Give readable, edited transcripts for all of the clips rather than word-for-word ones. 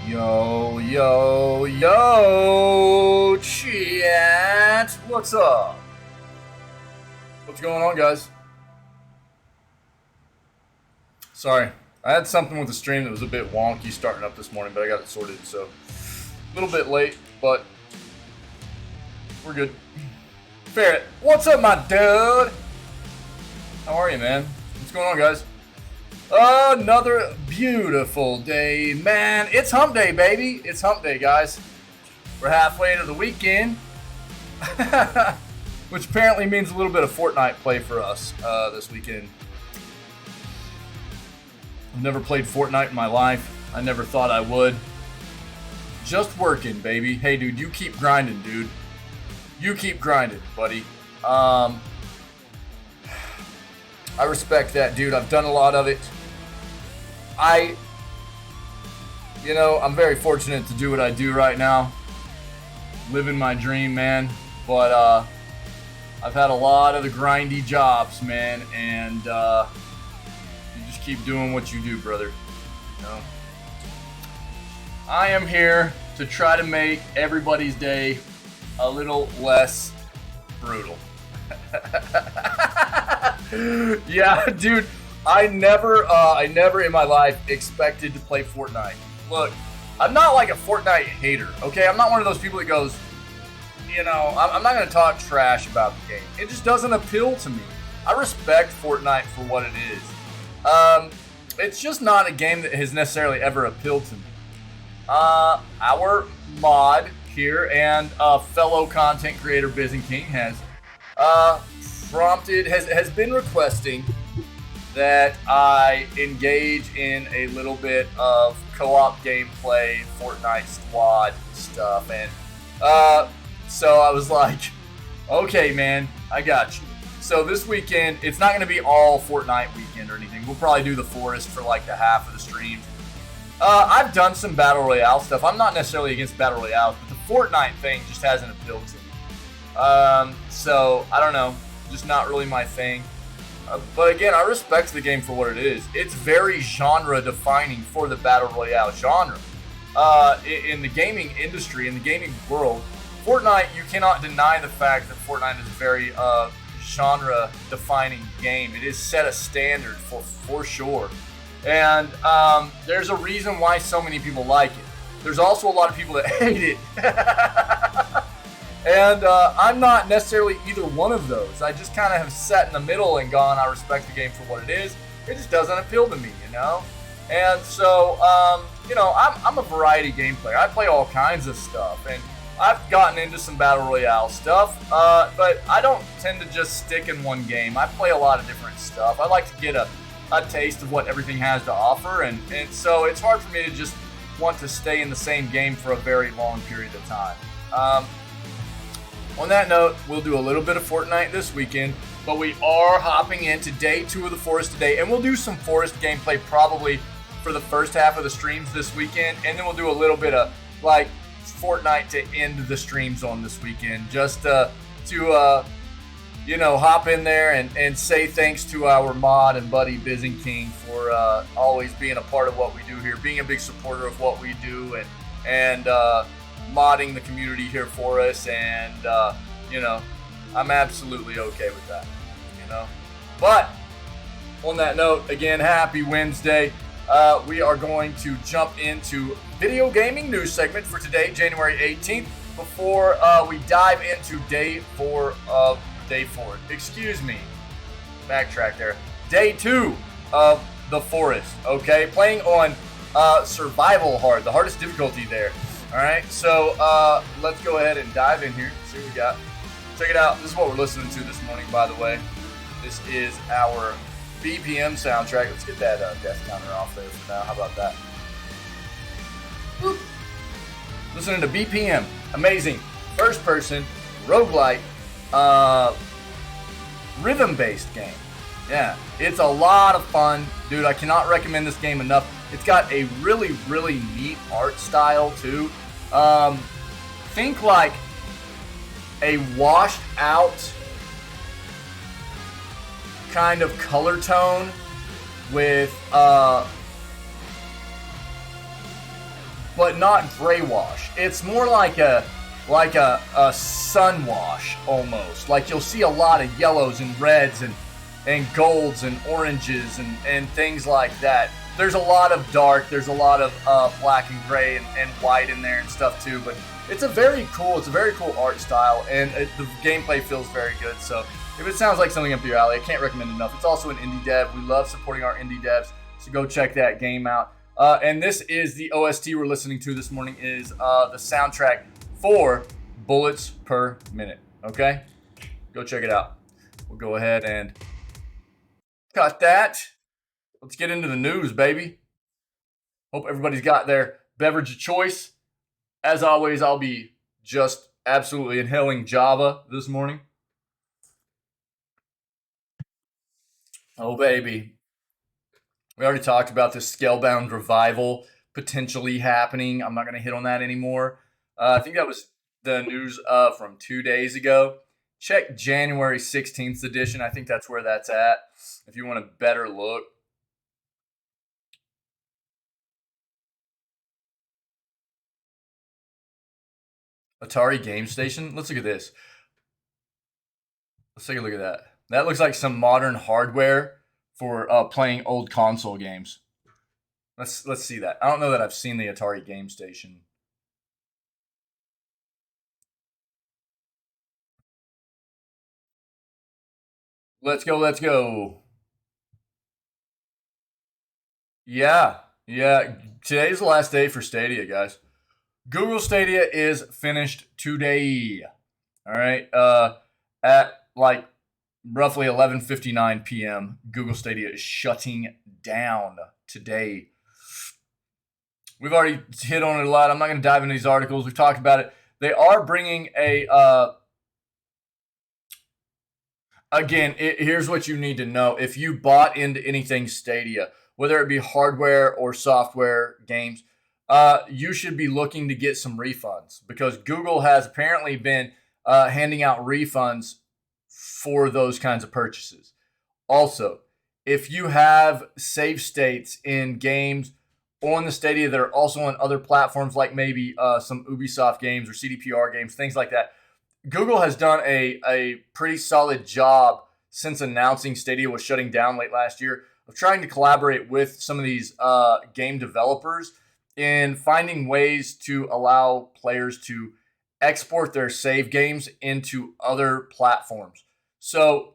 Yo, yo, yo, chat. What's up? What's going on, guys? Sorry, I had something with the stream that was a bit wonky starting up this morning, but I got it sorted, so a little bit late, but we're good. Ferret, what's up, my dude? How are you, man? What's going on, guys? Another beautiful day, man. It's hump day, baby. It's hump day, guys. We're halfway into the weekend, which apparently means a little bit of Fortnite play for us this weekend. I've never played Fortnite in my life. I never thought I would. Just working, baby. Hey, dude, you keep grinding, dude. You keep grinding, buddy. I respect that, dude. I've done a lot of it. I'm very fortunate to do what I do right now. Living my dream, man. But I've had a lot of the grindy jobs, man, and you just keep doing what you do, brother. You know? I am here to try to make everybody's day a little less brutal. Yeah, dude. I never in my life expected to play Fortnite. Look, I'm not like a Fortnite hater, okay? I'm not one of those people that goes, I'm not going to talk trash about the game. It just doesn't appeal to me. I respect Fortnite for what it is. It's just not a game that has necessarily ever appealed to me. Our mod here and fellow content creator Bizon King has has been requesting that I engage in a little bit of co-op gameplay, Fortnite squad stuff, and so I was like, okay, man, I got you. So this weekend, it's not going to be all Fortnite weekend or anything. We'll probably do the forest for like the half of the streams. I've done some Battle Royale stuff. I'm not necessarily against Battle Royale, but the Fortnite thing just hasn't appealed to me. So, I don't know. Just not really my thing. But again, I respect the game for what it is. It's very genre-defining for the Battle Royale genre. In the gaming industry, in the gaming world, Fortnite, you cannot deny the fact that Fortnite is a very genre-defining game. It has set a standard for sure. And there's a reason why so many people like it. There's also a lot of people that hate it. And I'm not necessarily either one of those. I just kind of have sat in the middle and gone, I respect the game for what it is. It just doesn't appeal to me, And so, I'm a variety game player. I play all kinds of stuff. And I've gotten into some Battle Royale stuff. But I don't tend to just stick in one game. I play a lot of different stuff. I like to get a taste of what everything has to offer. And so it's hard for me to just want to stay in the same game for a very long period of time. On that note, we'll do a little bit of Fortnite this weekend, but we are hopping into day 2 of the forest today, and we'll do some forest gameplay probably for the first half of the streams this weekend, and then we'll do a little bit of like Fortnite to end the streams on this weekend, just to hop in there and say thanks to our mod and buddy Bizon King for always being a part of what we do here, being a big supporter of what we do, and modding the community here for us, and I'm absolutely okay with that, But on that note, again, happy Wednesday. We are going to jump into video gaming news segment for today, January 18th, before we dive into day 4. Excuse me. Backtrack there. Day 2 of the forest. Okay, playing on survival hard, the hardest difficulty there. All right, so let's go ahead and dive in here. See what we got. Check it out. This is what we're listening to this morning, by the way. This is our BPM soundtrack. Let's get that death counter off there for now. How about that? Woo. Listening to BPM. Amazing. First person, roguelike, rhythm-based game. Yeah, it's a lot of fun. Dude, I cannot recommend this game enough. It's got a really, really neat art style, too. Think like a washed out kind of color tone with but not gray wash. It's more like a sun wash almost. Like you'll see a lot of yellows and reds and golds and oranges and things like that. There's a lot of dark, there's a lot of black and gray and white in there and stuff too, but it's a very cool art style, and the gameplay feels very good. So if it sounds like something up your alley, I can't recommend it enough. It's also an indie dev. We love supporting our indie devs, so go check that game out. And this is the OST we're listening to this morning, is the soundtrack for Bullets Per Minute. Okay? Go check it out. We'll go ahead and cut that. Let's get into the news, baby. Hope everybody's got their beverage of choice. As always, I'll be just absolutely inhaling Java this morning. Oh, baby. We already talked about this Scalebound revival potentially happening. I'm not going to hit on that anymore. I think that was the news from 2 days ago. Check January 16th edition. I think that's where that's at if you want a better look. Atari Game Station. Let's look at this. Let's take a look at that. That looks like some modern hardware for playing old console games. Let's see that. I don't know that I've seen the Atari Game Station. Let's go. Yeah. Today's the last day for Stadia, guys. Google Stadia is finished today. All right. At like roughly 11:59 p.m., Google Stadia is shutting down today. We've already hit on it a lot. I'm not going to dive into these articles. We've talked about it. They are bringing a again, here's what you need to know. If you bought into anything Stadia, whether it be hardware or software games, you should be looking to get some refunds, because Google has apparently been handing out refunds for those kinds of purchases. Also, if you have save states in games on the Stadia that are also on other platforms, like maybe some Ubisoft games or CDPR games, things like that, Google has done a pretty solid job since announcing Stadia was shutting down late last year of trying to collaborate with some of these game developers in finding ways to allow players to export their save games into other platforms. So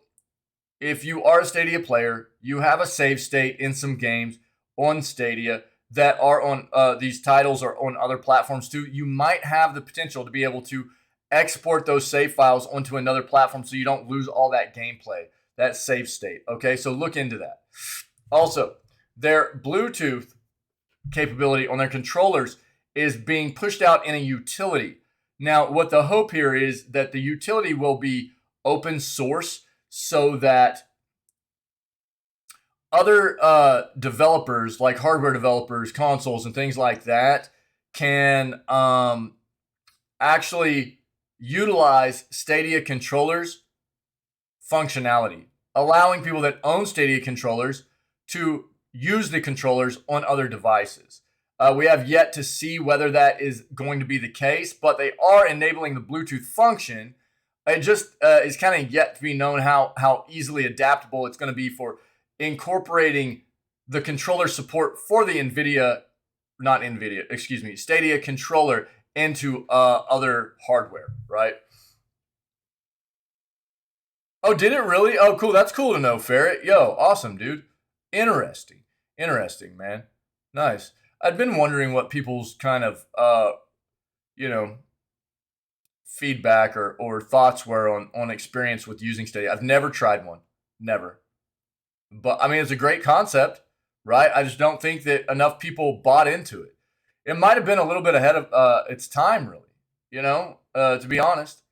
if you are a Stadia player, you have a save state in some games on Stadia that are on these titles are on other platforms too, you might have the potential to be able to export those save files onto another platform so you don't lose all that gameplay, that save state. Okay, so look into that. Also, their Bluetooth capability on their controllers is being pushed out in a utility. Now, what the hope here is that the utility will be open source so that other developers, like hardware developers, consoles, and things like that, can actually utilize Stadia controllers functionality, allowing people that own Stadia controllers to use the controllers on other devices. We have yet to see whether that is going to be the case, but they are enabling the Bluetooth function. It just is kind of yet to be known how easily adaptable it's going to be for incorporating the controller support for the Stadia controller into other hardware, right? Oh, did it really? Oh, cool. That's cool to know, Ferret. Yo, awesome, dude. Interesting, man. Nice. I'd been wondering what people's kind of, feedback or thoughts were on experience with using Stadia. I've never tried one. Never. But, I mean, it's a great concept, right? I just don't think that enough people bought into it. It might have been a little bit ahead of its time, really, to be honest.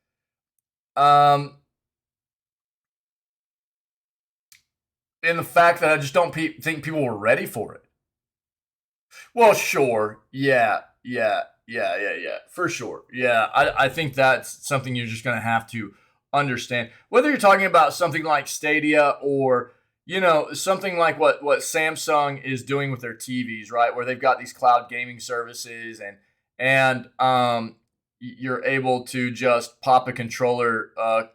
In the fact that I just don't think people were ready for it. Well, sure. Yeah. For sure. Yeah, I think that's something you're just going to have to understand. Whether you're talking about something like Stadia or, something like what Samsung is doing with their TVs, right? Where they've got these cloud gaming services, and you're able to just pop a controller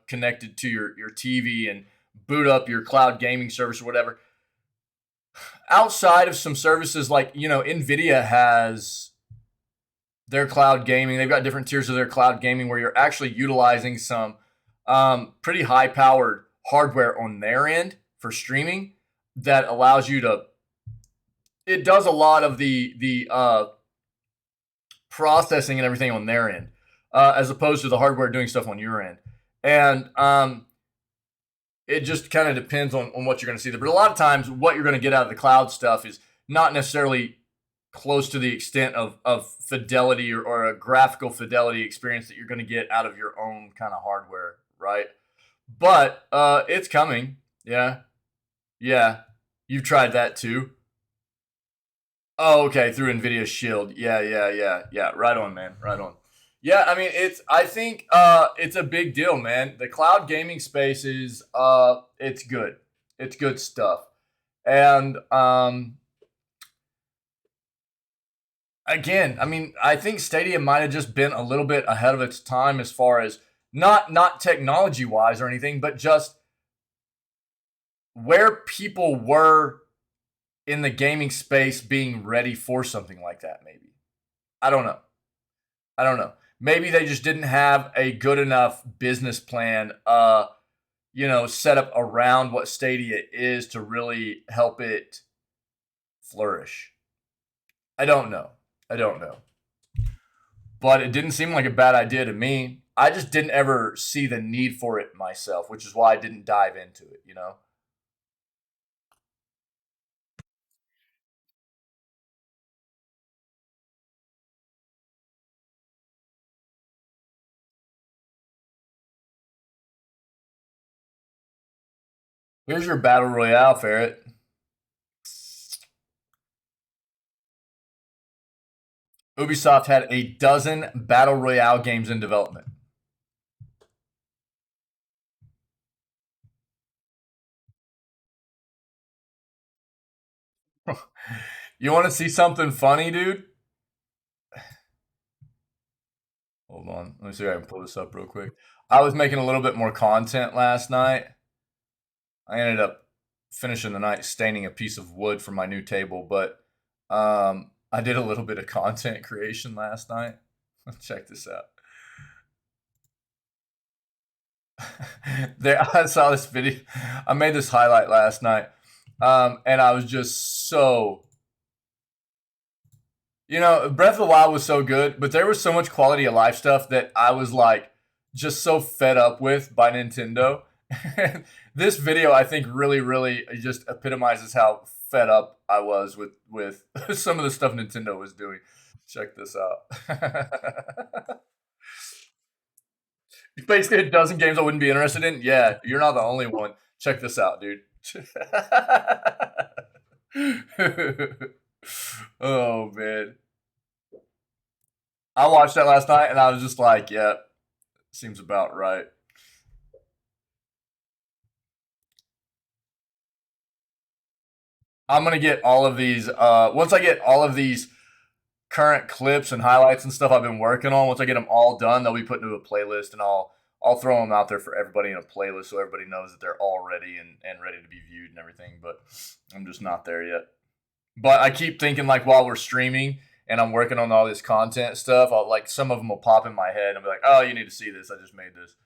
connected to your TV and boot up your cloud gaming service or whatever. Outside of some services like, Nvidia has their cloud gaming. They've got different tiers of their cloud gaming where you're actually utilizing some pretty high powered hardware on their end for streaming that allows you to. It does a lot of the processing and everything on their end, as opposed to the hardware doing stuff on your end, and it just kind of depends on what you're going to see there. But a lot of times, what you're going to get out of the cloud stuff is not necessarily close to the extent of fidelity or a graphical fidelity experience that you're going to get out of your own kind of hardware, right? But it's coming. Yeah. Yeah. You've tried that too. Oh, okay. Through NVIDIA Shield. Yeah. Right on, man. Right on. Yeah, I mean, I think it's a big deal, man. The cloud gaming space is it's good. It's good stuff. And again, I mean, I think Stadia might have just been a little bit ahead of its time as far as not technology wise or anything, but just where people were in the gaming space being ready for something like that. Maybe, I don't know. I don't know. Maybe they just didn't have a good enough business plan, set up around what Stadia is to really help it flourish. I don't know. I don't know. But it didn't seem like a bad idea to me. I just didn't ever see the need for it myself, which is why I didn't dive into it. Here's your battle royale, Ferret. Ubisoft had a dozen battle royale games in development. You want to see something funny, dude? Hold on. Let me see if I can pull this up real quick. I was making a little bit more content last night. I ended up finishing the night staining a piece of wood for my new table, but I did a little bit of content creation last night. Check this out. I saw this video. I made this highlight last night, and I was just so. Breath of the Wild was so good, but there was so much quality of life stuff that I was like just so fed up with by Nintendo. This video, I think, really, really just epitomizes how fed up I was with some of the stuff Nintendo was doing. Check this out. Basically, a dozen games I wouldn't be interested in. Yeah, you're not the only one. Check this out, dude. Oh man, I watched that last night and I was just like, yeah, seems about right. I'm gonna get all of these. Once I get all of these current clips and highlights and stuff I've been working on, once I get them all done, they'll be put into a playlist, and I'll throw them out there for everybody in a playlist so everybody knows that they're all ready and ready to be viewed and everything. But I'm just not there yet. But I keep thinking, like, while we're streaming and I'm working on all this content stuff, I'll like some of them will pop in my head and be like, oh, you need to see this. I just made this.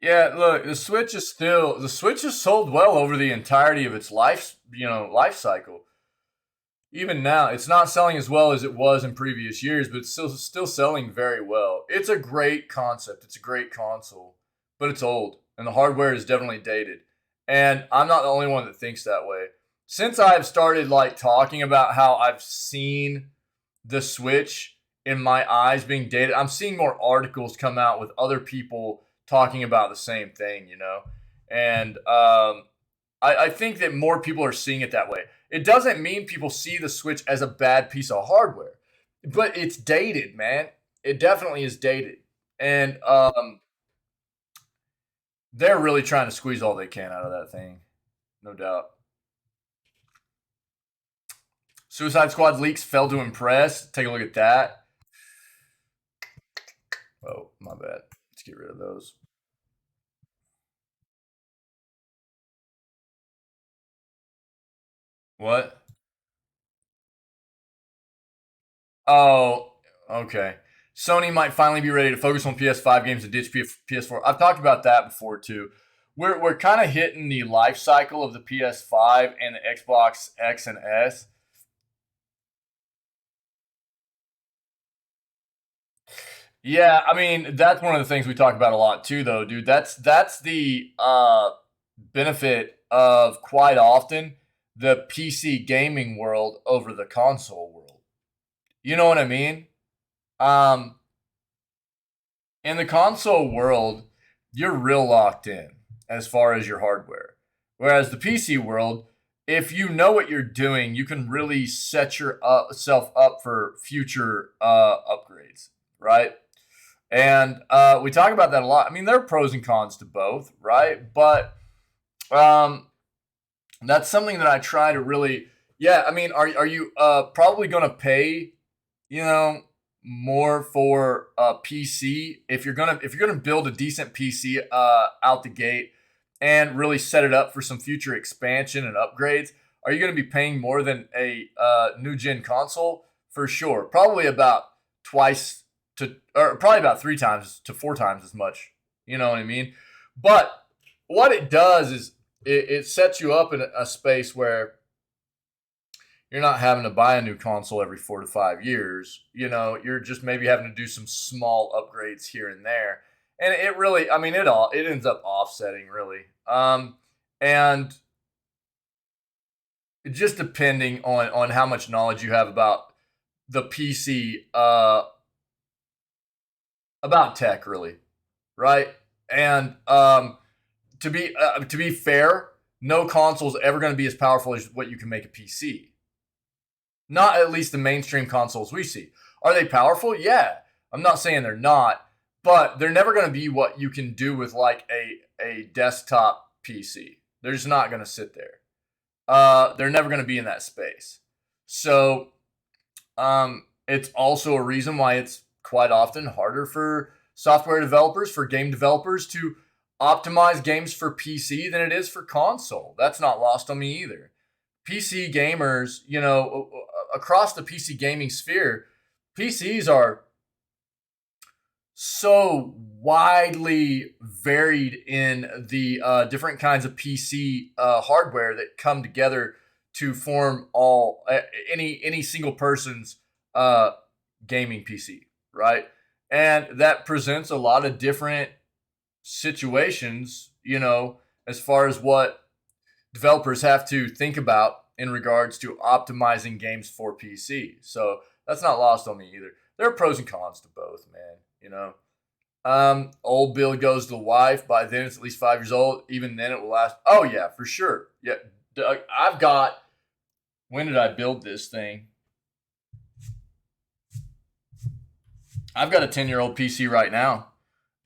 Yeah, look, the Switch is sold well over the entirety of its life cycle. Even now, it's not selling as well as it was in previous years, but it's still selling very well. It's a great concept. It's a great console, but it's old and the hardware is definitely dated. And I'm not the only one that thinks that way. Since I've started like talking about how I've seen the Switch in my eyes being dated. I'm seeing more articles come out with other people talking about the same thing, and I think that more people are seeing it that way. It doesn't mean people see the Switch as a bad piece of hardware, but it's dated, man. It definitely is dated, and they're really trying to squeeze all they can out of that thing, no doubt. Suicide Squad leaks failed to impress. Take a look at that. Oh, my bad. Let's get rid of those. What? Oh, okay. Sony might finally be ready to focus on PS5 games and ditch PS4. I've talked about that before too. We're kind of hitting the life cycle of the PS5 and the Xbox X and S. Yeah, I mean that's one of the things we talk about a lot too, though, dude. That's the benefit of quite often the PC gaming world over the console world. You know what I mean? Um, in the console world, you're real locked in as far as your hardware. Whereas the PC world, if you know what you're doing, you can really set yourself up for future upgrades, right? And we talk about that a lot. I mean, there are pros and cons to both, right? But um, that's something that I try to really, yeah. I mean, are you probably going to pay, you know, more for a PC if you're gonna build a decent PC out the gate and really set it up for some future expansion and upgrades? Are you going to be paying more than a new gen console? For sure, probably about twice to, or probably about 3 times to 4 times as much. You know what I mean? But what it does is it sets you up in a space where you're not having to buy a new console every 4 to 5 years. You're just maybe having to do some small upgrades here and there. And it really, I mean, it ends up offsetting really. And just depending on how much knowledge you have about the PC, about tech really, right? And to be fair, no console is ever going to be as powerful as what you can make a PC. Not at least the mainstream consoles we see. Are they powerful? Yeah. I'm not saying they're not, but they're never going to be what you can do with like a desktop PC. They're just not going to sit there. They're never going to be in that space. So it's also a reason why it's quite often harder for software developers, for game developers to optimize games for PC than it is for console. That's not lost on me either. PC gamers, across the PC gaming sphere, PCs are so widely varied in the different kinds of PC hardware that come together to form any single person's gaming PC, right? And that presents a lot of different situations, as far as what developers have to think about in regards to optimizing games for PC. So that's not lost on me either. There are pros and cons to both, man. Old Bill goes to the wife. By then it's at least 5 years old. Even then it will last. Oh yeah, for sure. Yeah, I've got. When did I build this thing? I've got a 10-year-old PC right now.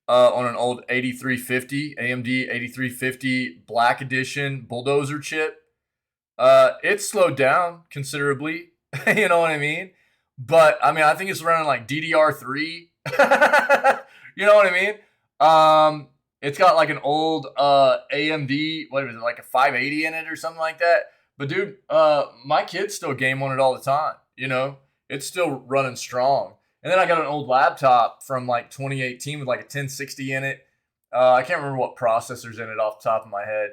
On an old 8350 AMD 8350 Black Edition Bulldozer chip. It's slowed down considerably. You know what I mean? But I mean, I think it's running like DDR3. You know what I mean? It's got like an old AMD, what is it, like a 580 in it or something like that. But dude, my kids still game on it all the time. It's still running strong. And then I got an old laptop from like 2018 with like a 1060 in it. I can't remember what processor's in it off the top of my head.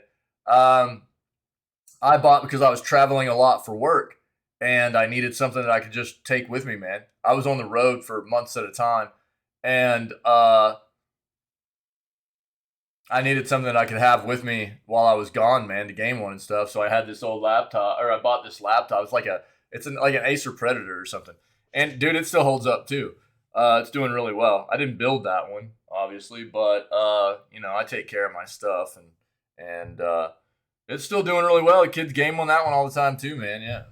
I bought because I was traveling a lot for work and I needed something that I could just take with me, man. I was on the road for months at a time and I needed something that I could have with me while I was gone, man, to game on and stuff. So I had this old laptop, or I bought this laptop. It's like an Acer Predator or something. And dude, it still holds up too. It's doing really well. I didn't build that one, obviously, but I take care of my stuff, and it's still doing really well. The kids game on that one all the time too, man. Yeah,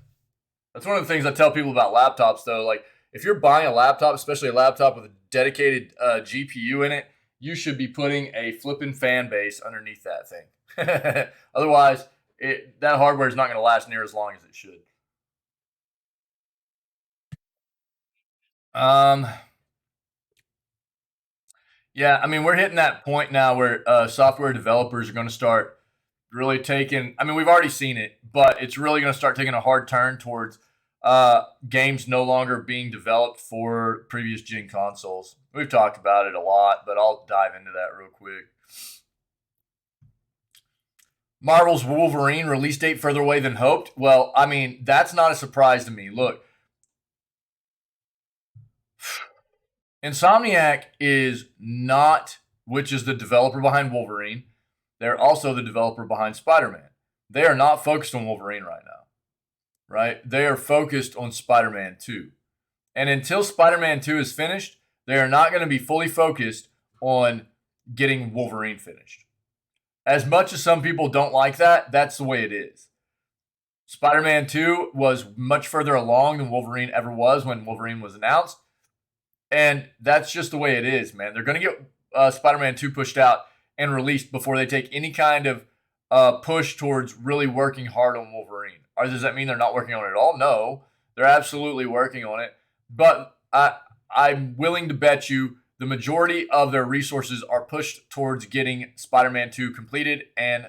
that's one of the things I tell people about laptops, though. Like, if you're buying a laptop, especially a laptop with a dedicated GPU in it, you should be putting a flipping fan base underneath that thing. Otherwise, that hardware is not going to last near as long as it should. Um, yeah, I mean, we're hitting that point now where software developers are going to start really taking. I mean, we've already seen it, but it's really going to start taking a hard turn towards games no longer being developed for previous gen consoles. We've talked about it a lot, but I'll dive into that real quick. Marvel's Wolverine release date further away than hoped. Well, I mean, that's not a surprise to me. Look, Insomniac is not, which is the developer behind Wolverine. They're also the developer behind Spider-Man. They are not focused on Wolverine right now, right? They are focused on Spider-Man 2. And until Spider-Man 2 is finished, they are not going to be fully focused on getting Wolverine finished. As much as some people don't like that, that's the way it is. Spider-Man 2 was much further along than Wolverine ever was when Wolverine was announced. And that's just the way it is, man. They're going to get Spider-Man 2 pushed out and released before they take any kind of push towards really working hard on Wolverine. Or does that mean they're not working on it at all? No, they're absolutely working on it. But I'm willing to bet you the majority of their resources are pushed towards getting Spider-Man 2 completed and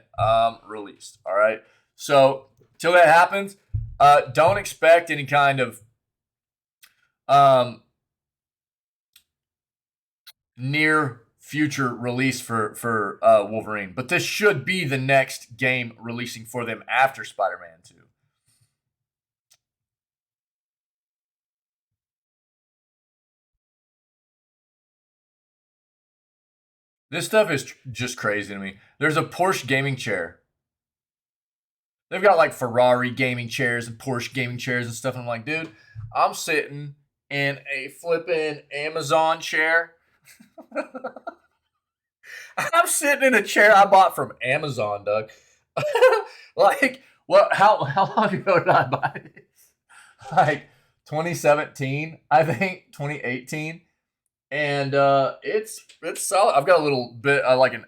released. All right. So till that happens, don't expect any kind of near future release for Wolverine. But this should be the next game releasing for them after Spider-Man 2. This stuff is just crazy to me. There's a Porsche gaming chair. They've got like Ferrari gaming chairs and Porsche gaming chairs and stuff. And I'm like, dude, I'm sitting in a flipping Amazon chair. I'm sitting in a chair I bought from Amazon, Doug. Like, what? How long ago did I buy this? Like 2017, I think 2018, and it's solid. I've got a little bit like an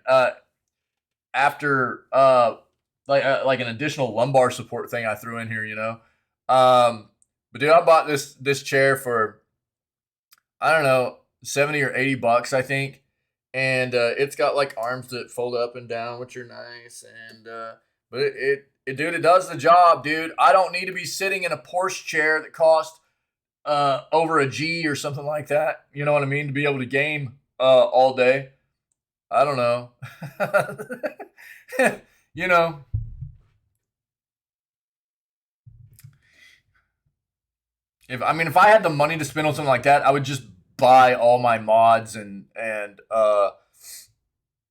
after like an additional lumbar support thing I threw in here, but dude, I bought this chair for, I don't know, 70 or 80 bucks, I think. And it's got like arms that fold up and down, which are nice. And but dude, it does the job, dude. I don't need to be sitting in a Porsche chair that cost over a G or something like that. You know what I mean? To be able to game all day. I don't know. you know, if I had the money to spend on something like that, I would just buy all my mods and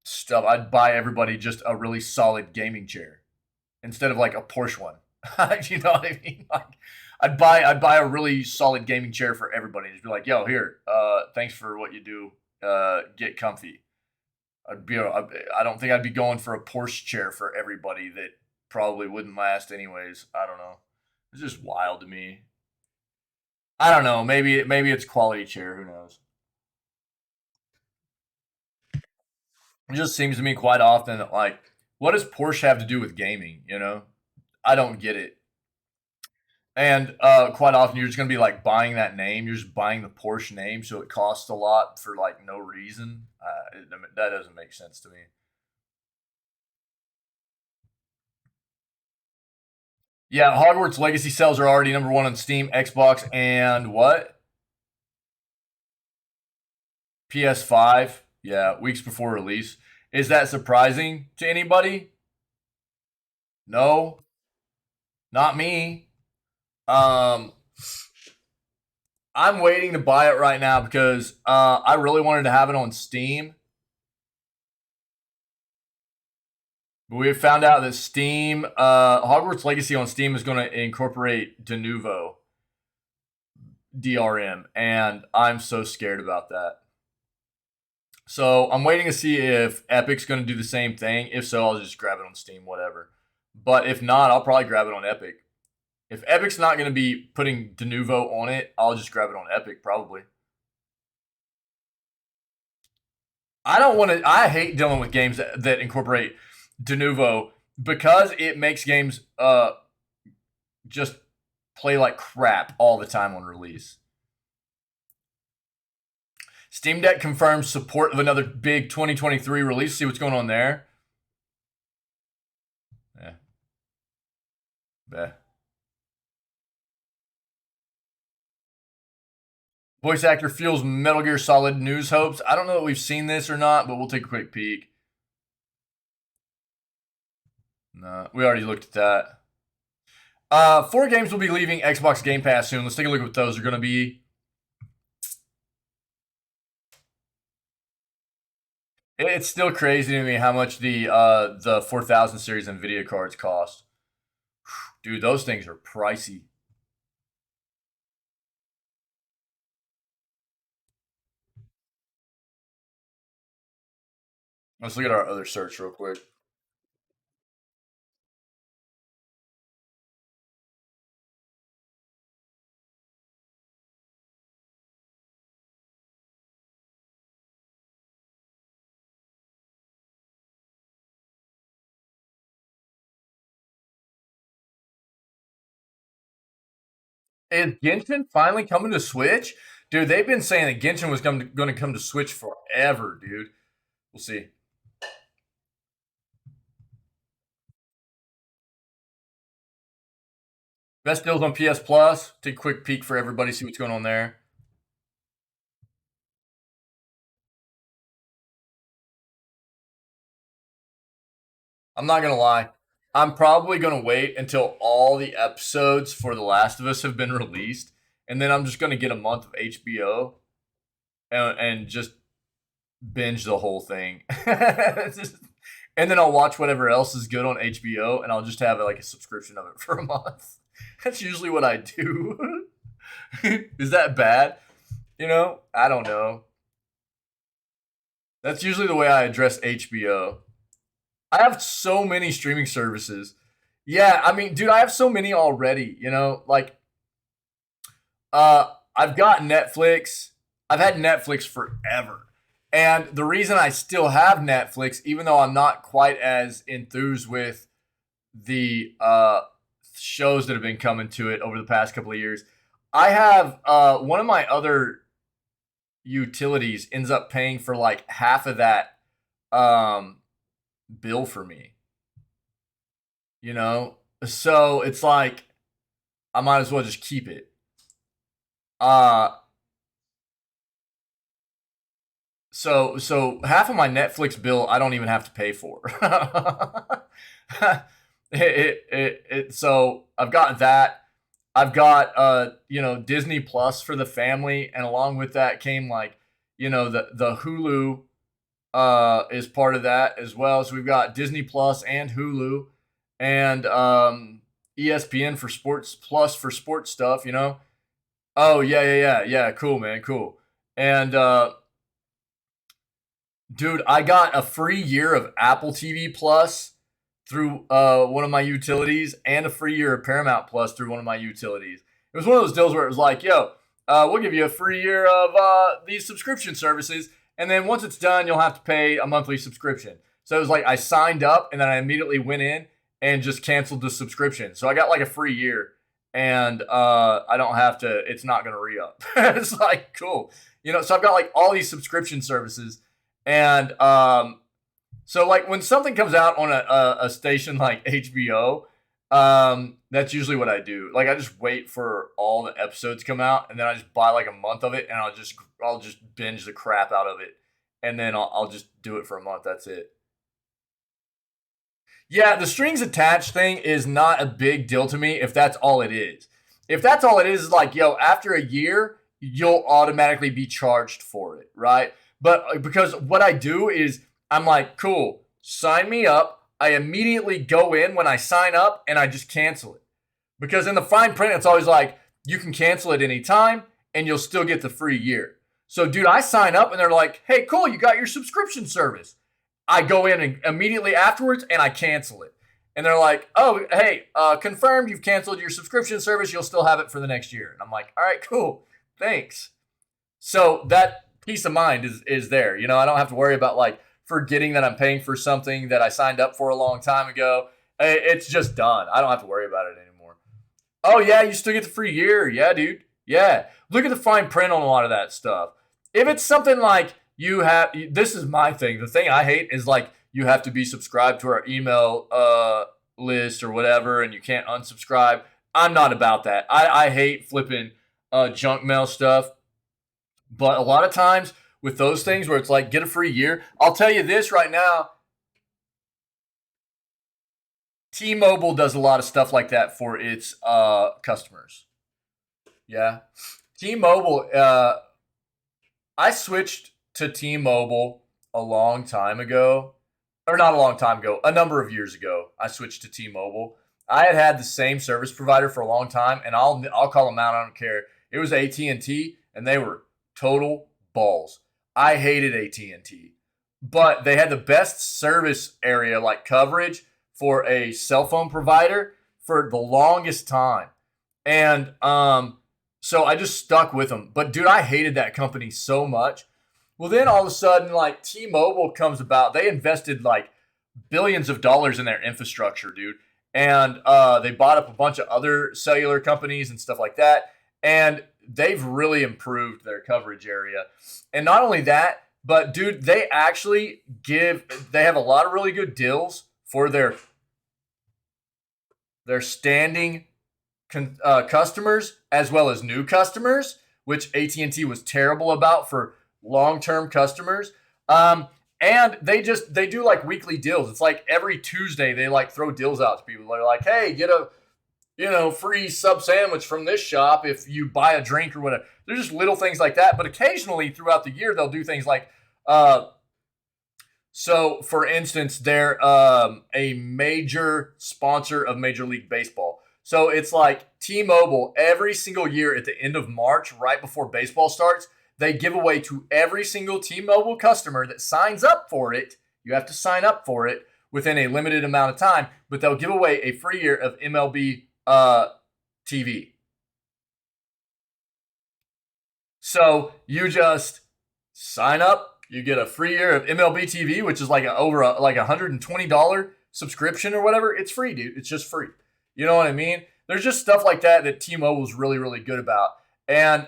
stuff. I'd buy everybody just a really solid gaming chair instead of like a Porsche one. You know what I mean? Like, I'd buy a really solid gaming chair for everybody. Just be like, yo, here, thanks for what you do. Get comfy. I don't think I'd be going for a Porsche chair for everybody that probably wouldn't last anyways. I don't know. It's just wild to me. I don't know. Maybe it's quality chair. Who knows? It just seems to me quite often that, like, what does Porsche have to do with gaming? I don't get it. And quite often you're just gonna be like buying that name. You're just buying the Porsche name, so it costs a lot for like no reason. That doesn't make sense to me. Yeah, Hogwarts Legacy sales are already number one on Steam, Xbox, and what? PS5. Yeah, weeks before release. Is that surprising to anybody? No, not me. Um, I'm waiting to buy it right now because I really wanted to have it on Steam. But we have found out that Steam, Hogwarts Legacy on Steam is going to incorporate Denuvo. DRM, and I'm so scared about that. So I'm waiting to see if Epic's going to do the same thing. If so, I'll just grab it on Steam, whatever. But if not, I'll probably grab it on Epic. If Epic's not going to be putting Denuvo on it, I'll just grab it on Epic, probably. I don't want to. I hate dealing with games that incorporate Denuvo because it makes games just play like crap all the time on release. Steam Deck confirms support of another big 2023 release. See what's going on there. Yeah. Voice actor fuels Metal Gear Solid news hopes. I don't know that we've seen this or not, but we'll take a quick peek. No, we already looked at that. 4 games will be leaving Xbox Game Pass soon. Let's take a look at what those are going to be. It's still crazy to me how much the 4000 series NVIDIA cards cost. Dude, those things are pricey. Let's look at our other search real quick. Is Genshin finally coming to Switch? Dude, they've been saying that Genshin was going to come to Switch forever, dude. We'll see. Best deals on PS Plus. Take a quick peek for everybody, see what's going on there. I'm not gonna lie. I'm probably gonna wait until all the episodes for The Last of Us have been released, and then I'm just gonna get a month of HBO and just binge the whole thing. And then I'll watch whatever else is good on HBO, and I'll just have like a subscription of it for a month. That's usually what I do. Is that bad? You know, I don't know. That's usually the way I address HBO. I have so many streaming services. Yeah, I mean, dude, I have so many already, you know, like I've got Netflix. I've had Netflix forever. And the reason I still have Netflix, even though I'm not quite as enthused with the shows that have been coming to it over the past couple of years, I have one of my other utilities ends up paying for like half of that bill for me. You know? So it's like I might as well just keep it. So half of my Netflix bill I don't even have to pay for. So I've got that. I've got Disney Plus for the family, and along with that came like the Hulu is part of that as well. So we've got Disney Plus and Hulu, and ESPN for sports plus for sports stuff. Oh yeah. Cool, man, cool. And dude, I got a free year of Apple TV Plus through one of my utilities, and a free year of Paramount Plus through one of my utilities. It was one of those deals where it was like, yo, we'll give you a free year of these subscription services, and then once it's done, you'll have to pay a monthly subscription. So it was like I signed up, and then I immediately went in and just canceled the subscription. So I got like a free year, and I don't have to, it's not going to re-up. It's like, cool. So I've got like all these subscription services, and so like when something comes out on a station like HBO, that's usually what I do. Like I just wait for all the episodes to come out, and then I just buy like a month of it, and I'll just binge the crap out of it, and then I'll just do it for a month. That's it. Yeah, the strings attached thing is not a big deal to me if that's all it is. If that's all it is like, yo, after a year, you'll automatically be charged for it, right? But because what I do is I'm like, cool, sign me up. I immediately go in when I sign up and I just cancel it. Because in the fine print, it's always like, you can cancel at any time. and you'll still get the free year. So, dude, I sign up and they're like, hey, cool, you got your subscription service. I go in and immediately afterwards and I cancel it. And they're like, oh, hey, confirmed you've canceled your subscription service. You'll still have it for the next year. And I'm like, all right, cool. Thanks. So that peace of mind is there. You know, I don't have to worry about like forgetting that I'm paying for something that I signed up for a long time ago. It's just done. I don't have to worry about it anymore. Oh, yeah, you still get the free year. Yeah, dude. Yeah. Look at the fine print on a lot of that stuff. If it's something like you have, this is my thing. The thing I hate is like you have to be subscribed to our email list or whatever, and you can't unsubscribe. I'm not about that. I hate flipping junk mail stuff. But a lot of times with those things where it's like get a free year, I'll tell you this right now. T-Mobile does a lot of stuff like that for its customers. Yeah. T-Mobile, I switched to T-Mobile a long time ago. Or not a long time ago, a number of years ago. I switched to T-Mobile. I had the same service provider for a long time, and I'll call them out. I don't care. It was AT&T, and they were total balls. I hated AT&T, but they had the best service area, like coverage for a cell phone provider for the longest time. And so I just stuck with them. But dude, I hated that company so much. Well, then all of a sudden, like T-Mobile comes about. They invested like billions of dollars in their infrastructure, dude. And they bought up a bunch of other cellular companies and stuff like that. And they've really improved their coverage area. And not only that, but dude, they actually they have a lot of really good deals for their standing customers as well as new customers, which AT&T was terrible about for long-term customers. And they do like weekly deals. It's like every Tuesday they like throw deals out to people. They're like, hey, get a free sub sandwich from this shop if you buy a drink or whatever. There's just little things like that. But occasionally throughout the year, they'll do things like, so for instance, they're a major sponsor of Major League Baseball. So it's like T-Mobile every single year at the end of March, right before baseball starts, they give away to every single T-Mobile customer that signs up for it. You have to sign up for it within a limited amount of time, but they'll give away a free year of MLB TV. So you just sign up, you get a free year of MLB TV, which is like over like $120 subscription or whatever. It's free, dude. It's just free. You know what I mean? There's just stuff like that T-Mobile's really, really good about. And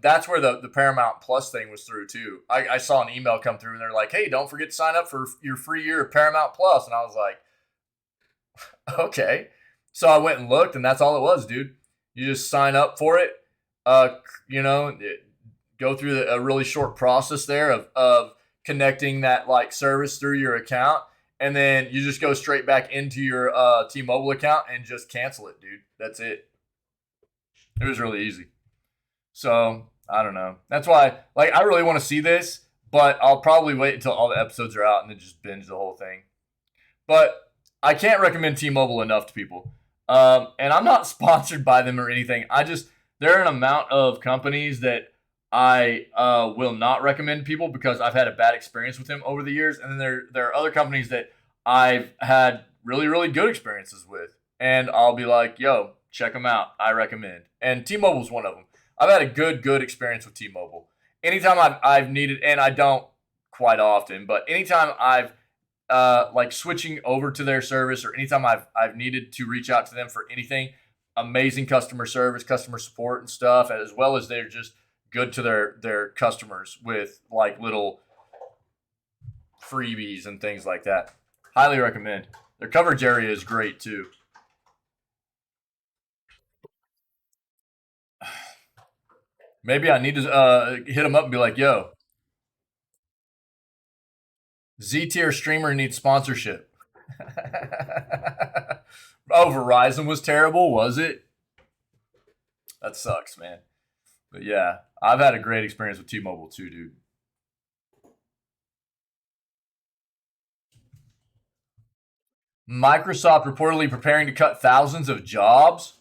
that's where the Paramount Plus thing was through too. I saw an email come through and they're like, hey, don't forget to sign up for your free year of Paramount Plus. And I was like, okay. So I went and looked, and that's all it was, dude. You just sign up for it. Go through a really short process there of connecting that like service through your account, and then you just go straight back into your T-Mobile account and just cancel it, dude. That's it. It was really easy. So I don't know. That's why, like, I really want to see this, but I'll probably wait until all the episodes are out and then just binge the whole thing. But I can't recommend T-Mobile enough to people. And I'm not sponsored by them or anything. There are an amount of companies that I will not recommend to people because I've had a bad experience with them over the years. And then there are other companies that I've had really, really good experiences with. And I'll be like, yo, check them out. I recommend. And T-Mobile's one of them. I've had a good experience with T-Mobile. Anytime I've needed, and I don't quite often, but anytime I've like switching over to their service, or anytime I've needed to reach out to them for anything, amazing customer service, customer support and stuff, as well as they're just good to their customers with like little freebies and things like that. Highly recommend. Their coverage area is great too. Maybe I need to hit them up and be like, yo, Z tier streamer needs sponsorship. Oh, Verizon was terrible, was it? That sucks, man. But yeah, I've had a great experience with T-Mobile too, dude. Microsoft reportedly preparing to cut thousands of jobs.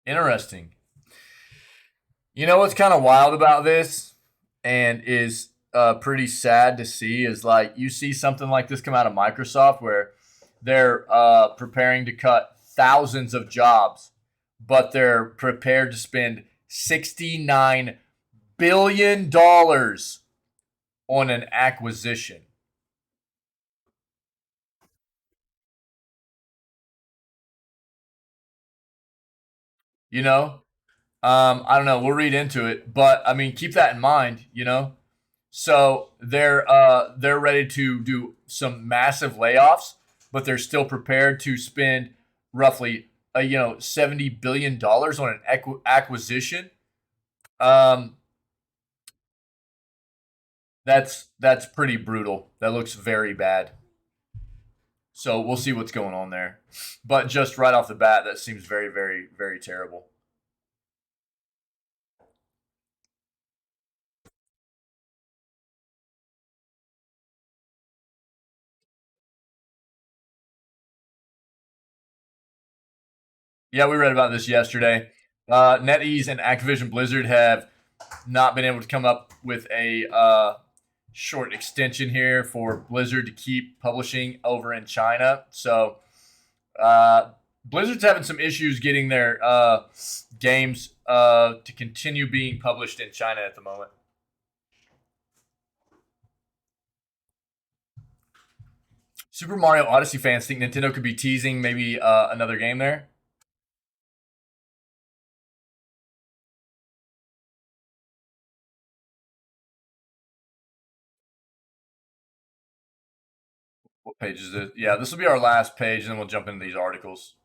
Interesting. You know what's kind of wild about this, and is pretty sad to see, is like you see something like this come out of Microsoft where they're preparing to cut thousands of jobs, but they're prepared to spend $69 billion on an acquisition. You know, I don't know. We'll read into it, but I mean, keep that in mind. So they're ready to do some massive layoffs, but they're still prepared to spend roughly $70 billion on an acquisition. Um, that's pretty brutal. That looks very bad. So we'll see what's going on there. But just right off the bat, that seems very, very, very terrible. Yeah, we read about this yesterday. NetEase and Activision Blizzard have not been able to come up with a short extension here for Blizzard to keep publishing over in China. So Blizzard's having some issues getting their games to continue being published in China at the moment. Super Mario Odyssey fans think Nintendo could be teasing maybe another game there. What page is it? Yeah, this will be our last page, and then we'll jump into these articles.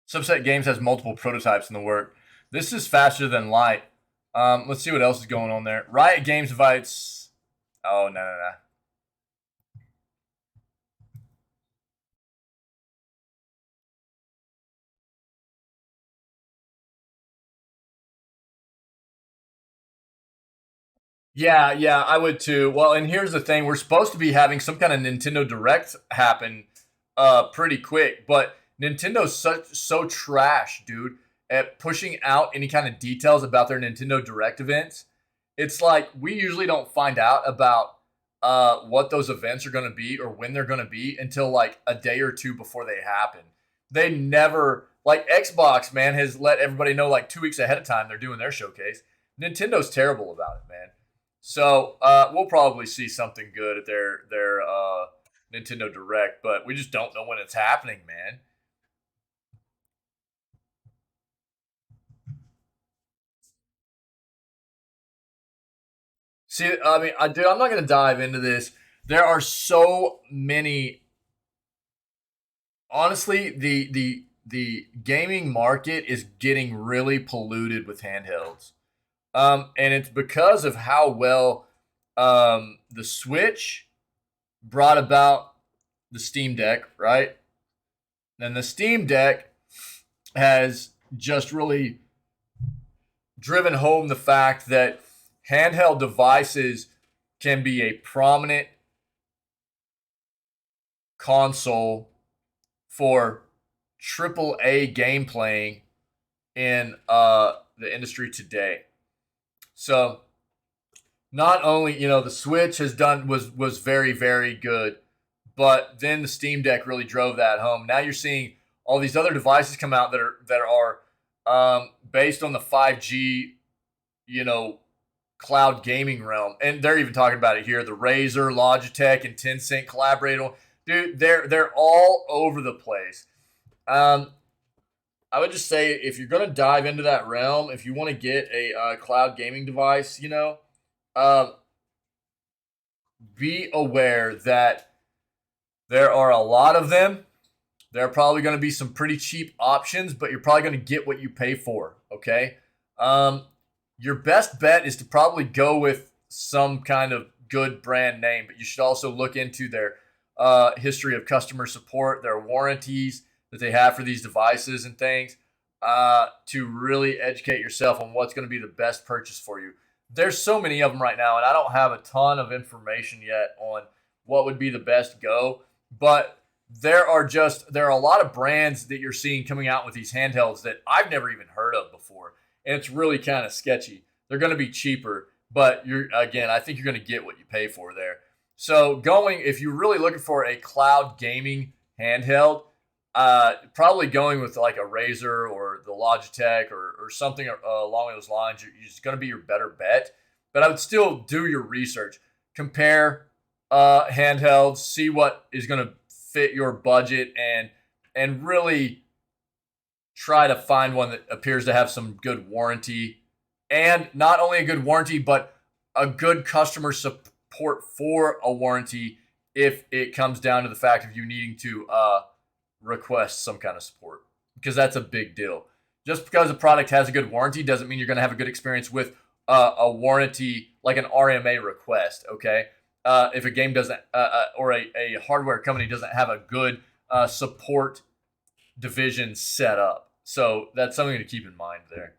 Subset Games has multiple prototypes in the work. This is faster than light. Let's see what else is going on there. Riot Games invites. Oh, no, no, no. Yeah, yeah, I would too. Well, and here's the thing: we're supposed to be having some kind of Nintendo Direct happen, pretty quick. But Nintendo's so trash, dude, at pushing out any kind of details about their Nintendo Direct events. It's like we usually don't find out about what those events are going to be or when they're going to be until like a day or two before they happen. They never, like Xbox, man, has let everybody know like 2 weeks ahead of time they're doing their showcase. Nintendo's terrible about it, man. So we'll probably see something good at their Nintendo Direct, but we just don't know when it's happening, man. See, I mean, dude, I'm not going to dive into this. There are so many. Honestly, the gaming market is getting really polluted with handhelds, and it's because of how well the Switch brought about the Steam Deck, right? And the Steam Deck has just really driven home the fact that handheld devices can be a prominent console for triple A game playing in the industry today. So not only the Switch has done was very, very good, but then the Steam Deck really drove that home. Now you're seeing all these other devices come out that are based on the 5G, you know, cloud gaming realm, and they're even talking about it here. The Razer, Logitech, and Tencent collaborating. Dude, they're all over the place. Um, I would just say if you're going to dive into that realm, if you want to get a cloud gaming device, uh, be aware that there are a lot of them. There are probably going to be some pretty cheap options, but you're probably going to get what you pay for. Okay. Um, your best bet is to probably go with some kind of good brand name, but you should also look into their history of customer support, their warranties that they have for these devices and things, to really educate yourself on what's going to be the best purchase for you. There's so many of them right now, and I don't have a ton of information yet on what would be the best go, but there are a lot of brands that you're seeing coming out with these handhelds that I've never even heard of before, and it's really kind of sketchy. They're going to be cheaper, but I think you're going to get what you pay for there. So if you're really looking for a cloud gaming handheld, probably going with like a Razer or the Logitech or something along those lines, it's going to be your better bet. But I would still do your research, compare handhelds, see what is going to fit your budget, and really try to find one that appears to have some good warranty, and not only a good warranty, but a good customer support for a warranty if it comes down to the fact of you needing to request some kind of support, because that's a big deal. Just because a product has a good warranty doesn't mean you're going to have a good experience with a warranty, like an RMA request. Okay, if a game doesn't or a hardware company doesn't have a good support division set up. So that's something to keep in mind there.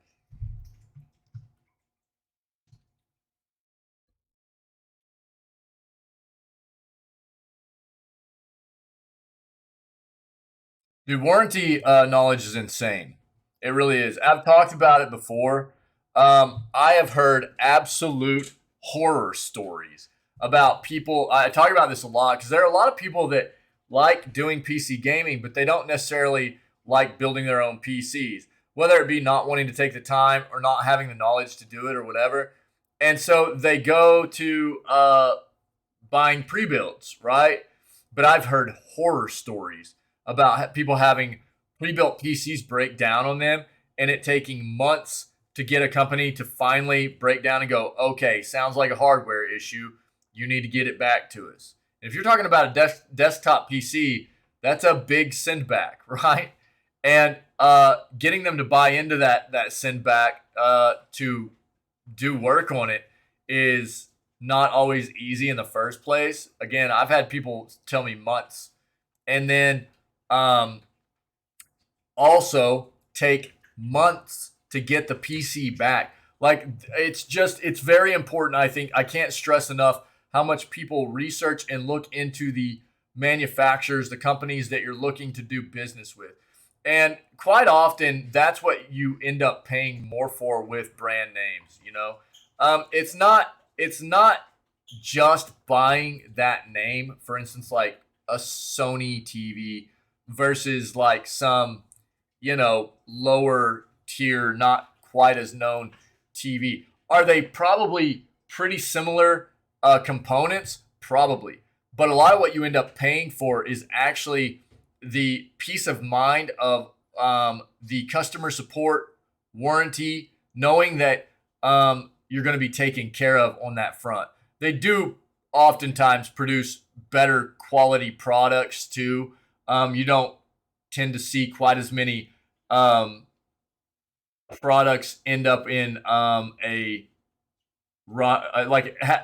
Dude, warranty knowledge is insane. It really is. I've talked about it before. I have heard absolute horror stories about people. I talk about this a lot because there are a lot of people that like doing PC gaming, but they don't necessarily like building their own PCs, whether it be not wanting to take the time or not having the knowledge to do it or whatever. And so they go to buying pre-builds, right? But I've heard horror stories about people having pre-built PCs break down on them, and it taking months to get a company to finally break down and go, okay, sounds like a hardware issue. You need to get it back to us. And if you're talking about a desktop PC, that's a big send back, right? And getting them to buy into that send back to do work on it is not always easy in the first place. Again, I've had people tell me months, and then also take months to get the PC back. Like, it's very important. I think I can't stress enough how much people research and look into the manufacturers, the companies that you're looking to do business with. And quite often, that's what you end up paying more for with brand names. It's not just buying that name. For instance, like a Sony TV versus like some, lower tier, not quite as known TV. Are they probably pretty similar components? Probably. But a lot of what you end up paying for is actually the peace of mind of the customer support, warranty, knowing that you're going to be taken care of on that front. They do oftentimes produce better quality products too. You don't tend to see quite as many products end up in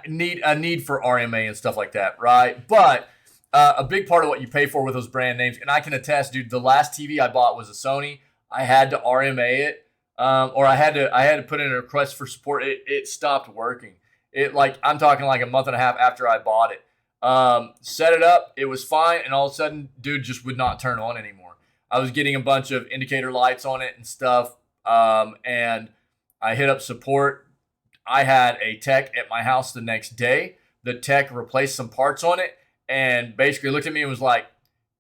need for RMA and stuff like that, right? But a big part of what you pay for with those brand names, and I can attest, dude, the last TV I bought was a Sony. I had to RMA it, or I had to put in a request for support. It stopped working. I'm talking like a month and a half after I bought it. Set it up, it was fine, and all of a sudden, dude just would not turn on anymore. I was getting a bunch of indicator lights on it and stuff, and I hit up support. I had a tech at my house the next day. The tech replaced some parts on it and basically looked at me and was like,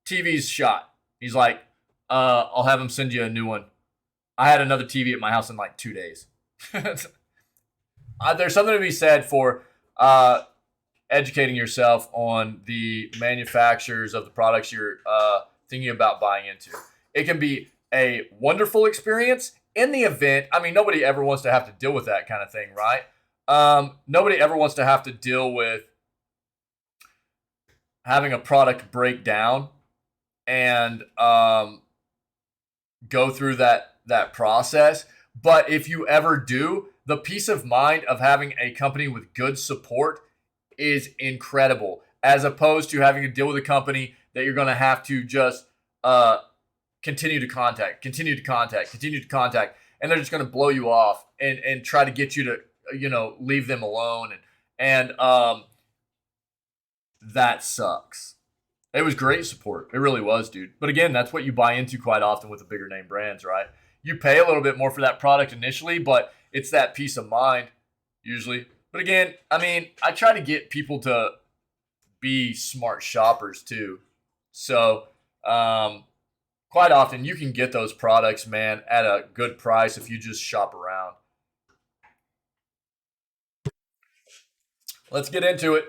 TV's shot. He's like, I'll have him send you a new one. I had another TV at my house in like 2 days. There's something to be said for educating yourself on the manufacturers of the products you're thinking about buying into. It can be a wonderful experience in the event. I mean, nobody ever wants to have to deal with that kind of thing, right? Nobody ever wants to have to deal with having a product break down and go through that process. But if you ever do, the peace of mind of having a company with good support is incredible, as opposed to having to deal with a company that you're going to have to just continue to contact, and they're just going to blow you off and try to get you to leave them alone, and that sucks. It was great support. It really was, dude. But again, that's what you buy into quite often with the bigger name brands, right? You pay a little bit more for that product initially, but it's that peace of mind usually. But again, I mean, I try to get people to be smart shoppers too. So, quite often you can get those products, man, at a good price if you just shop around. Let's get into it.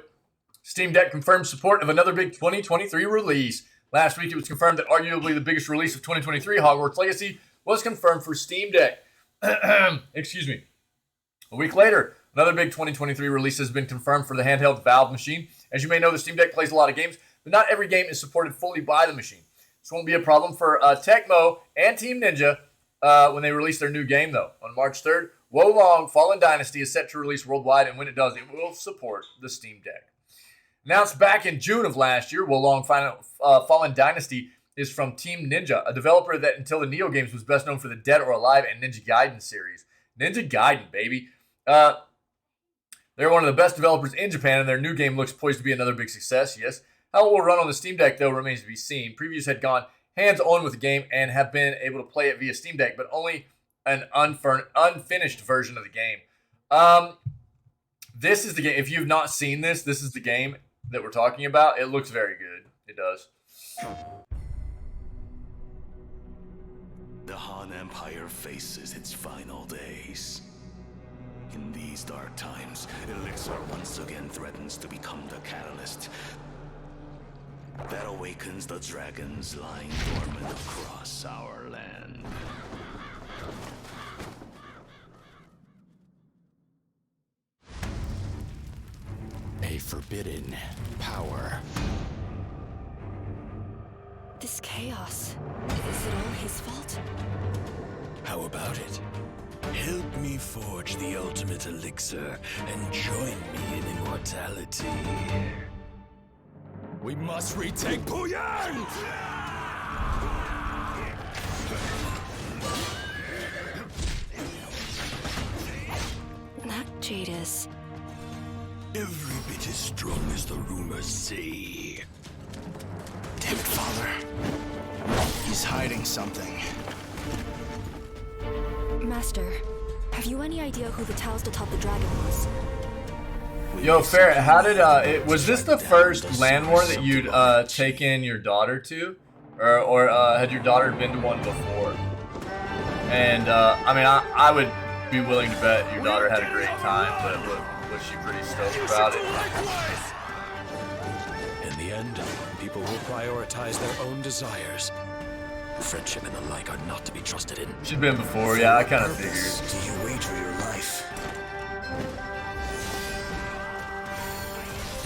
Steam Deck confirms support of another big 2023 release. Last week, it was confirmed that arguably the biggest release of 2023, Hogwarts Legacy, was confirmed for Steam Deck. Excuse me. A week later, another big 2023 release has been confirmed for the handheld Valve machine. As you may know, the Steam Deck plays a lot of games, but not every game is supported fully by the machine. This won't be a problem for Tecmo and Team Ninja when they release their new game, though. On March 3rd, Wolong Fallen Dynasty is set to release worldwide, and when it does, it will support the Steam Deck. Announced back in June of last year, Wolong Fallen Dynasty is from Team Ninja, a developer that until the Neo games was best known for the Dead or Alive and Ninja Gaiden series. Ninja Gaiden, baby. They're one of the best developers in Japan, and their new game looks poised to be another big success, yes. How it will run on the Steam Deck, though, remains to be seen. Previews had gone hands-on with the game and have been able to play it via Steam Deck, but only an unfinished version of the game. This is the game. If you've not seen this, this is the game that we're talking about. It looks very good. It does. The Han Empire faces its final days. In these dark times, Elixir once again threatens to become the catalyst that awakens the dragons lying dormant across our land. A forbidden power. This chaos, is it all his fault? How about it? Help me forge the ultimate elixir and join me in immortality. We must retake Puyang! That jade is... every bit as strong as the rumors say. Damn it, Father. He's hiding something. Master, have you any idea who the tiles to top the dragon was? Yo, Ferret, how did was this the first land war that you'd taken your daughter to, or had your daughter been to one before? And I mean, I would be willing to bet your daughter had a great time, but was she pretty stoked about it? In the end, people will prioritize their own desires. Friendship and the like are not to be trusted in. She'd been before, yeah, I kind of figured. Do you wager your life?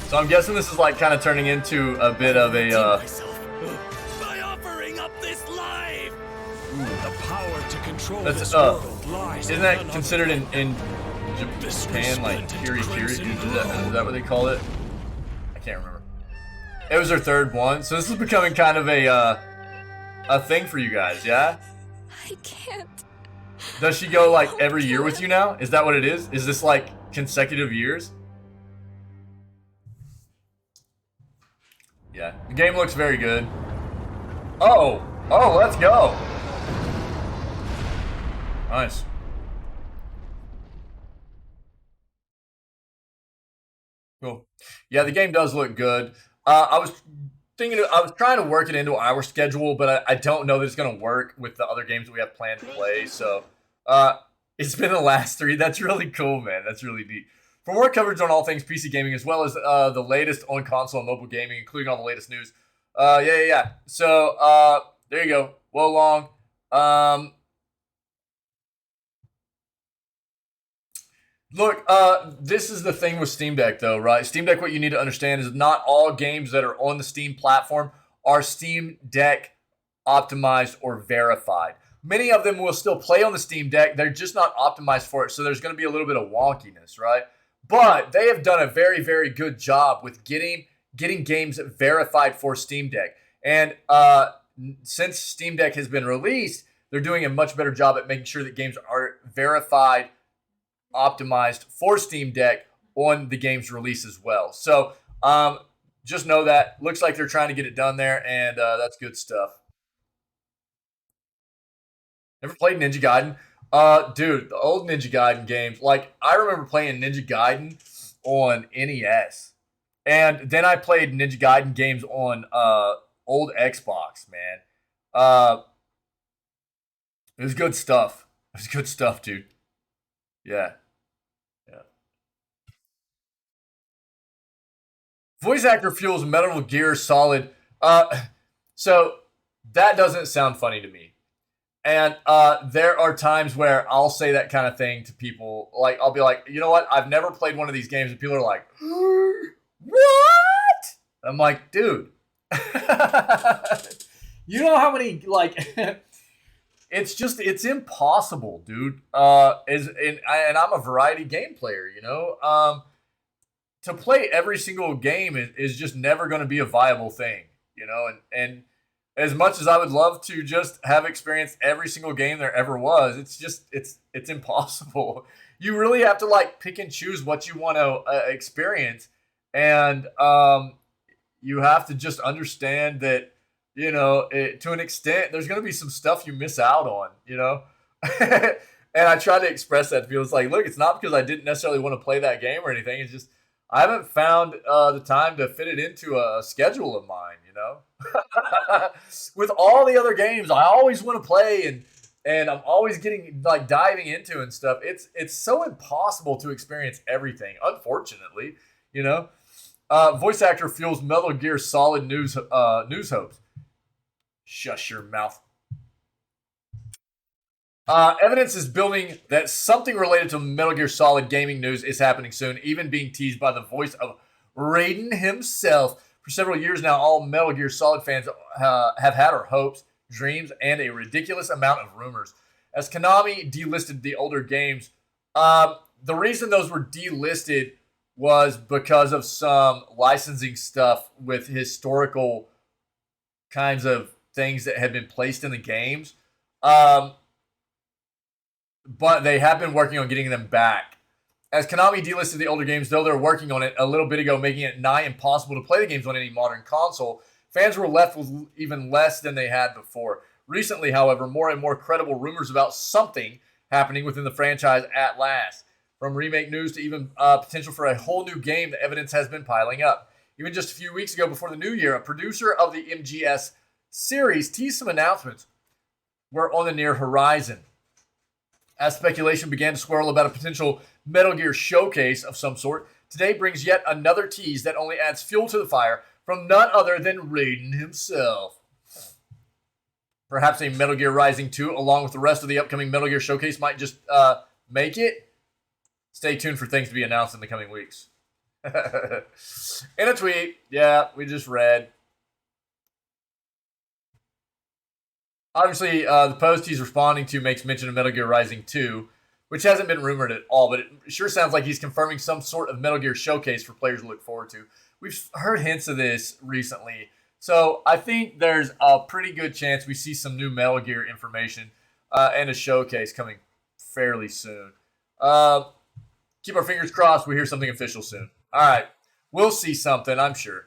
So I'm guessing this is like kind of turning into a bit of a by offering up this life. The power to control that's this world lies. isn't that considered in Japan like kiri? Is that what they call it? I can't remember. It was her third one, so this is becoming kind of a thing for you guys, yeah? I can't. Does she go like every year with you now? Is that what it is? Is this like consecutive years? Yeah, the game looks very good. Oh, let's go. Nice. Cool. Yeah, the game does look good. I was trying to work it into our schedule, but I don't know that it's going to work with the other games we have planned to play. So it's been the last 3. That's really cool, man. That's really neat. For more coverage on all things PC gaming, as well as the latest on console and mobile gaming, including all the latest news. Yeah. So there you go. Wolong. Look, this is the thing with Steam Deck, though, right? Steam Deck, what you need to understand is not all games that are on the Steam platform are Steam Deck optimized or verified. Many of them will still play on the Steam Deck. They're just not optimized for it, so there's going to be a little bit of wonkiness, right? But they have done a very, very good job with getting games verified for Steam Deck. And since Steam Deck has been released, they're doing a much better job at making sure that games are verified, optimized for Steam Deck on the game's release as well. So just know that. Looks like they're trying to get it done there, and that's good stuff. Ever played Ninja Gaiden? Dude, the old Ninja Gaiden games. Like, I remember playing Ninja Gaiden on NES. And then I played Ninja Gaiden games on old Xbox, man. It was good stuff. It was good stuff, dude. Yeah. Yeah. Voice actor fuels Metal Gear Solid. So that doesn't sound funny to me. And there are times where I'll say that kind of thing to people. Like, I'll be like, you know what? I've never played one of these games. And people are like, what? I'm like, dude. You know how many, like, it's impossible, dude. And I'm a variety game player, you know? To play every single game is just never going to be a viable thing, you know? And as much as I would love to just have experienced every single game there ever was, it's impossible. You really have to like pick and choose what you want to experience, and you have to just understand that, you know, to an extent, there's going to be some stuff you miss out on, you know. And I try to express that to people. It's like, look, it's not because I didn't necessarily want to play that game or anything. It's just I haven't found the time to fit it into a schedule of mine, you know. With all the other games I always want to play and I'm always getting like diving into and stuff. It's so impossible to experience everything, unfortunately, you know. Voice actor fuels Metal Gear Solid news hopes. Shush your mouth. Evidence is building that something related to Metal Gear Solid gaming news is happening soon, even being teased by the voice of Raiden himself. For several years now, all Metal Gear Solid fans have had our hopes, dreams, and a ridiculous amount of rumors. As Konami delisted the older games, the reason those were delisted was because of some licensing stuff with historical kinds of things that had been placed in the games. But they have been working on getting them back. As Konami delisted the older games, though they're working on it a little bit ago, making it nigh impossible to play the games on any modern console, fans were left with even less than they had before. Recently, however, more and more credible rumors about something happening within the franchise at last. From remake news to even potential for a whole new game, the evidence has been piling up. Even just a few weeks ago before the new year, a producer of the MGS series teased some announcements were on the near horizon. As speculation began to swirl about a potential Metal Gear showcase of some sort, today brings yet another tease that only adds fuel to the fire from none other than Raiden himself. Perhaps a Metal Gear Rising 2, along with the rest of the upcoming Metal Gear showcase, might just make it. Stay tuned for things to be announced in the coming weeks. In a tweet, yeah, we just read. Obviously, the post he's responding to makes mention of Metal Gear Rising 2, which hasn't been rumored at all, but it sure sounds like he's confirming some sort of Metal Gear showcase for players to look forward to. We've heard hints of this recently, so I think there's a pretty good chance we see some new Metal Gear information and a showcase coming fairly soon. Keep our fingers crossed we hear something official soon. All right, we'll see something, I'm sure.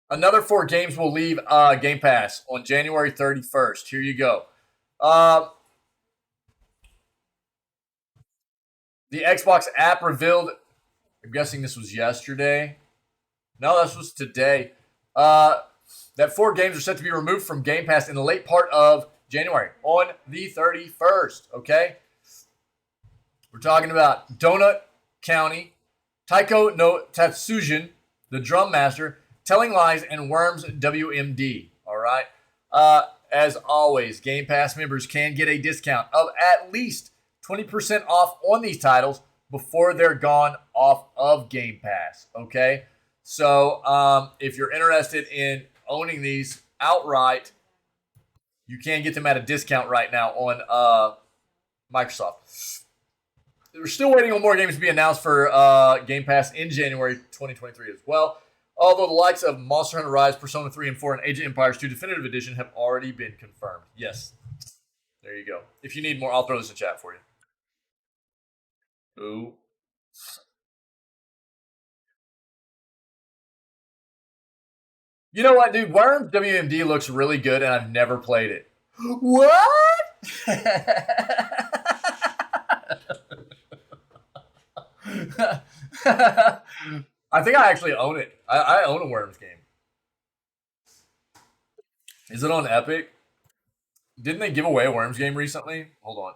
Another 4 games will leave Game Pass on January 31st. Here you go. The Xbox app revealed, I'm guessing this was yesterday. No, this was today. That 4 games are set to be removed from Game Pass in the late part of January on the 31st. Okay? We're talking about Donut County, Taiko no Tatsujin, The Drum Master, Telling Lies, and Worms WMD. All right. As always, Game Pass members can get a discount of at least 20% off on these titles before they're gone off of Game Pass. Okay. So if you're interested in owning these outright, you can get them at a discount right now on Microsoft. We're still waiting on more games to be announced for Game Pass in January 2023 as well. Although the likes of Monster Hunter Rise, Persona 3 and 4, and Age of Empires 2 Definitive Edition have already been confirmed. Yes. There you go. If you need more, I'll throw this in chat for you. Ooh. You know what, dude? Worms WMD looks really good, and I've never played it. What? I think I actually own it. I own a Worms game. Is it on Epic? Didn't they give away a Worms game recently? Hold on.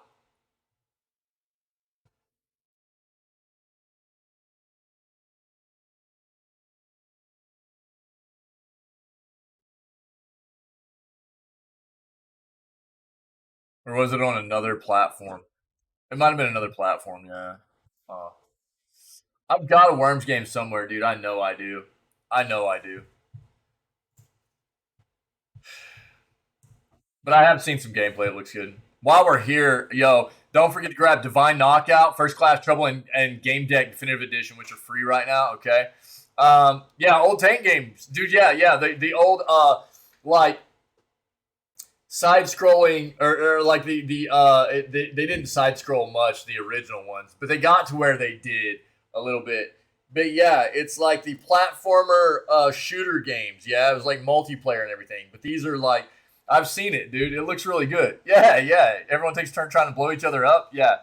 Or was it on another platform? It might have been another platform, yeah. Uh, I've got a Worms game somewhere, dude. I know I do. I know I do. But I have seen some gameplay. It looks good. While we're here, yo, don't forget to grab Divine Knockout, First Class Trouble, and Game Deck Definitive Edition, which are free right now. Okay. Yeah, old tank games, dude. Yeah. The old like side scrolling or like they didn't side scroll much, the original ones, but they got to where they did a little bit. But yeah, it's like the platformer shooter games. Yeah, it was like multiplayer and everything. But these are like, I've seen it, dude. It looks really good. Yeah. Everyone takes a turn trying to blow each other up. Yeah.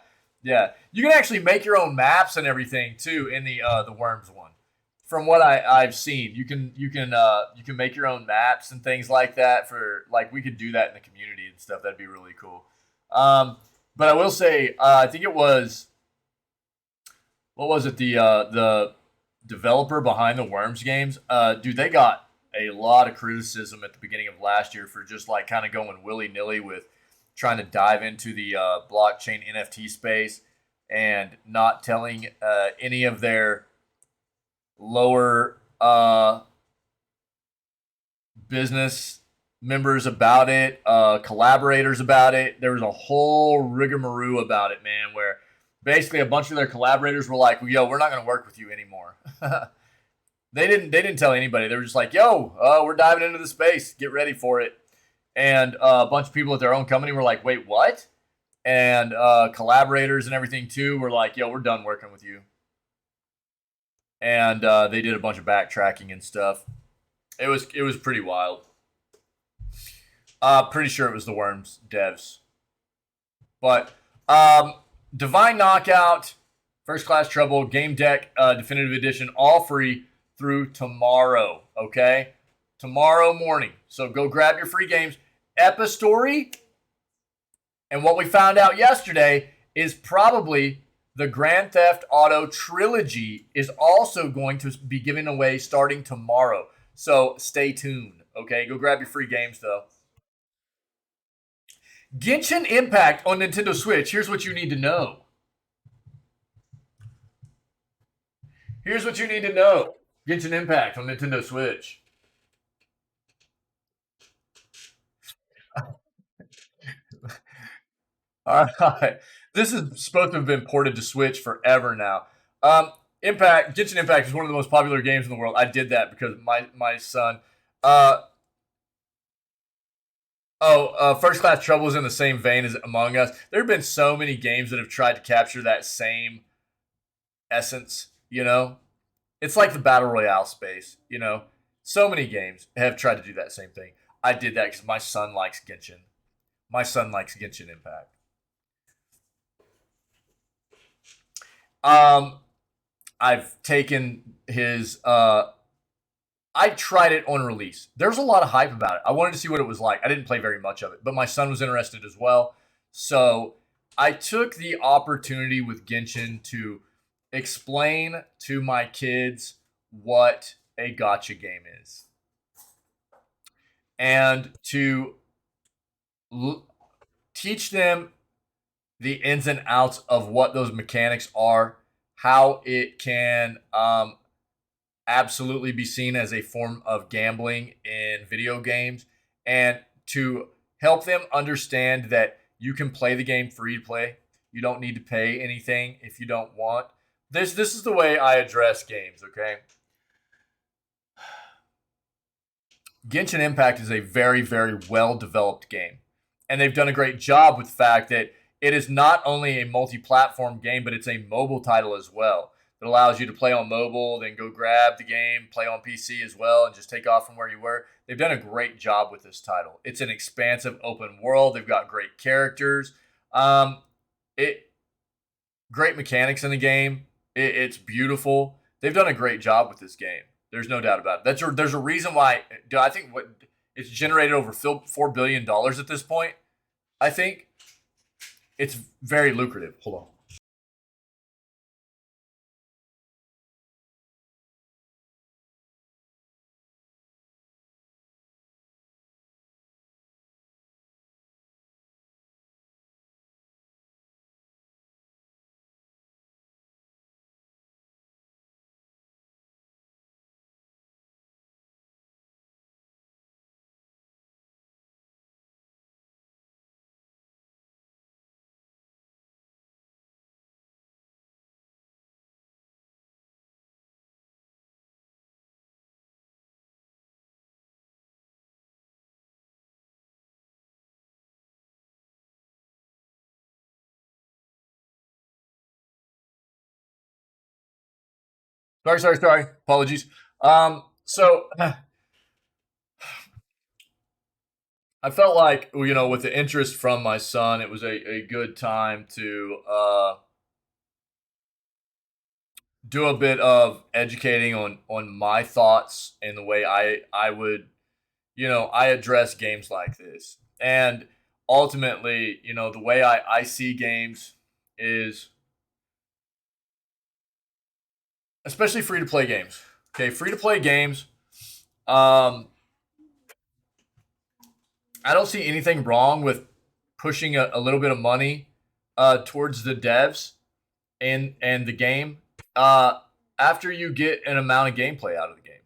You can actually make your own maps and everything too in the Worms one. From what I've seen, you can make your own maps and things like that. For like, we could do that in the community and stuff. That'd be really cool. But I will say, I think it was, what was it? The developer behind the Worms games, dude, they got a lot of criticism at the beginning of last year for just like kind of going willy-nilly with trying to dive into the blockchain NFT space and not telling any of their lower business members about it, collaborators about it. There was a whole rigmarole about it, man, where basically a bunch of their collaborators were like, yo, we're not going to work with you anymore. They didn't tell anybody. They were just like, yo, we're diving into the space. Get ready for it. And a bunch of people at their own company were like, wait, what? And collaborators and everything too were like, yo, we're done working with you. And they did a bunch of backtracking and stuff. It was pretty wild. Pretty sure it was the Worms devs. But Divine Knockout, First Class Trouble, Game Deck Definitive Edition, all free through tomorrow, okay? Tomorrow morning. So go grab your free games. Epistory, and what we found out yesterday is probably the Grand Theft Auto trilogy is also going to be given away starting tomorrow. So stay tuned, okay? Go grab your free games, though. Genshin Impact on Nintendo Switch. Here's what you need to know. Genshin Impact on Nintendo Switch. All right. This is supposed to have been ported to Switch forever now. Genshin Impact is one of the most popular games in the world. I did that because my son. First Class Trouble is in the same vein as Among Us. There have been so many games that have tried to capture that same essence, you know? It's like the Battle Royale space, you know? So many games have tried to do that same thing. I did that because my son likes Genshin. My son likes Genshin Impact. I've taken his I tried it on release. There's a lot of hype about it. I wanted to see what it was like. I didn't play very much of it, but my son was interested as well. So I took the opportunity with Genshin to explain to my kids what a gacha game is. And to teach them the ins and outs of what those mechanics are, how it can absolutely be seen as a form of gambling in video games, and to help them understand that you can play the game free to play. You don't need to pay anything if you don't want. This is the way I address games, okay? Genshin Impact is a very, very well-developed game. And they've done a great job with the fact that it is not only a multi-platform game, but it's a mobile title as well. It allows you to play on mobile, then go grab the game, play on PC as well, and just take off from where you were. They've done a great job with this title. It's an expansive open world. They've got great characters. Great mechanics in the game. It's beautiful. They've done a great job with this game. There's no doubt about it. There's a reason why. I think it's generated over $4 billion at this point. I think it's very lucrative. Hold on. Sorry. Apologies. So I felt like, with the interest from my son, it was a good time to do a bit of educating on my thoughts and the way I would, I address games like this. And ultimately, the way I see games is, especially free to play games. Okay, free to play games. I don't see anything wrong with pushing a little bit of money towards the devs and the game after you get an amount of gameplay out of the game,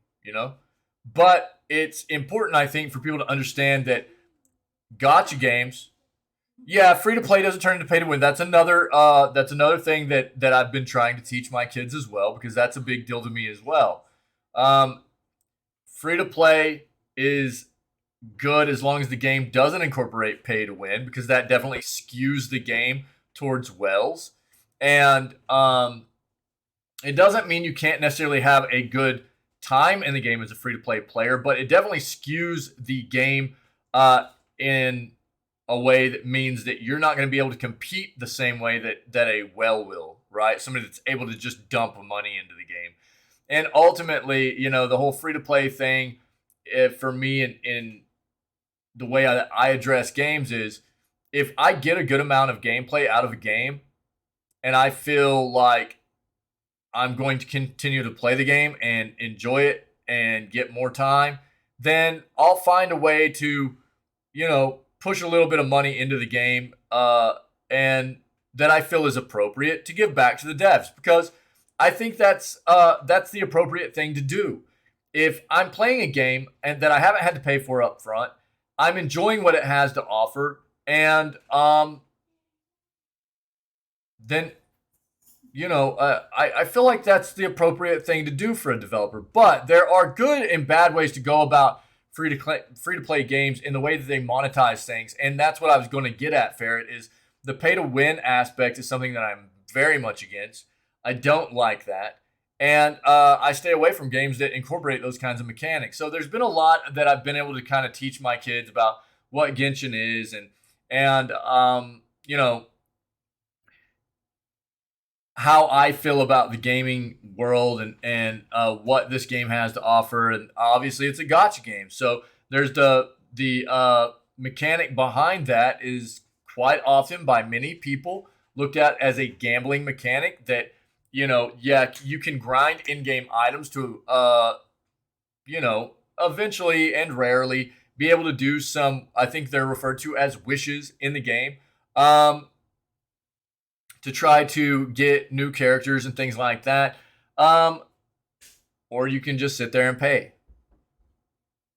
But it's important, I think, for people to understand that gacha games, yeah, free to play doesn't turn into pay to win. That's another thing that I've been trying to teach my kids as well, because that's a big deal to me as well. Free to play is good as long as the game doesn't incorporate pay to win, because that definitely skews the game towards wells. And it doesn't mean you can't necessarily have a good time in the game as a free to play player, but it definitely skews the game in a way that means that you're not going to be able to compete the same way that a well will, right? Somebody that's able to just dump money into the game. And ultimately, the whole free to play thing, for me in the way I address games is, if I get a good amount of gameplay out of a game and I feel like I'm going to continue to play the game and enjoy it and get more time, then I'll find a way to, push a little bit of money into the game and that I feel is appropriate to give back to the devs, because I think that's the appropriate thing to do. If I'm playing a game and that I haven't had to pay for up front, I'm enjoying what it has to offer, and then I feel like that's the appropriate thing to do for a developer. But there are good and bad ways to go about free to play games in the way that they monetize things, and that's what I was going to get at, Ferret. Is the pay to win aspect is something that I'm very much against. I don't like that, and I stay away from games that incorporate those kinds of mechanics. So there's been a lot that I've been able to kind of teach my kids about what Genshin is, and how I feel about the gaming world and what this game has to offer. And obviously it's a gacha game. So there's the mechanic behind that is quite often by many people looked at as a gambling mechanic that, you can grind in-game items to, eventually and rarely be able to do some, I think they're referred to as wishes in the game. To try to get new characters and things like that. Or you can just sit there and pay.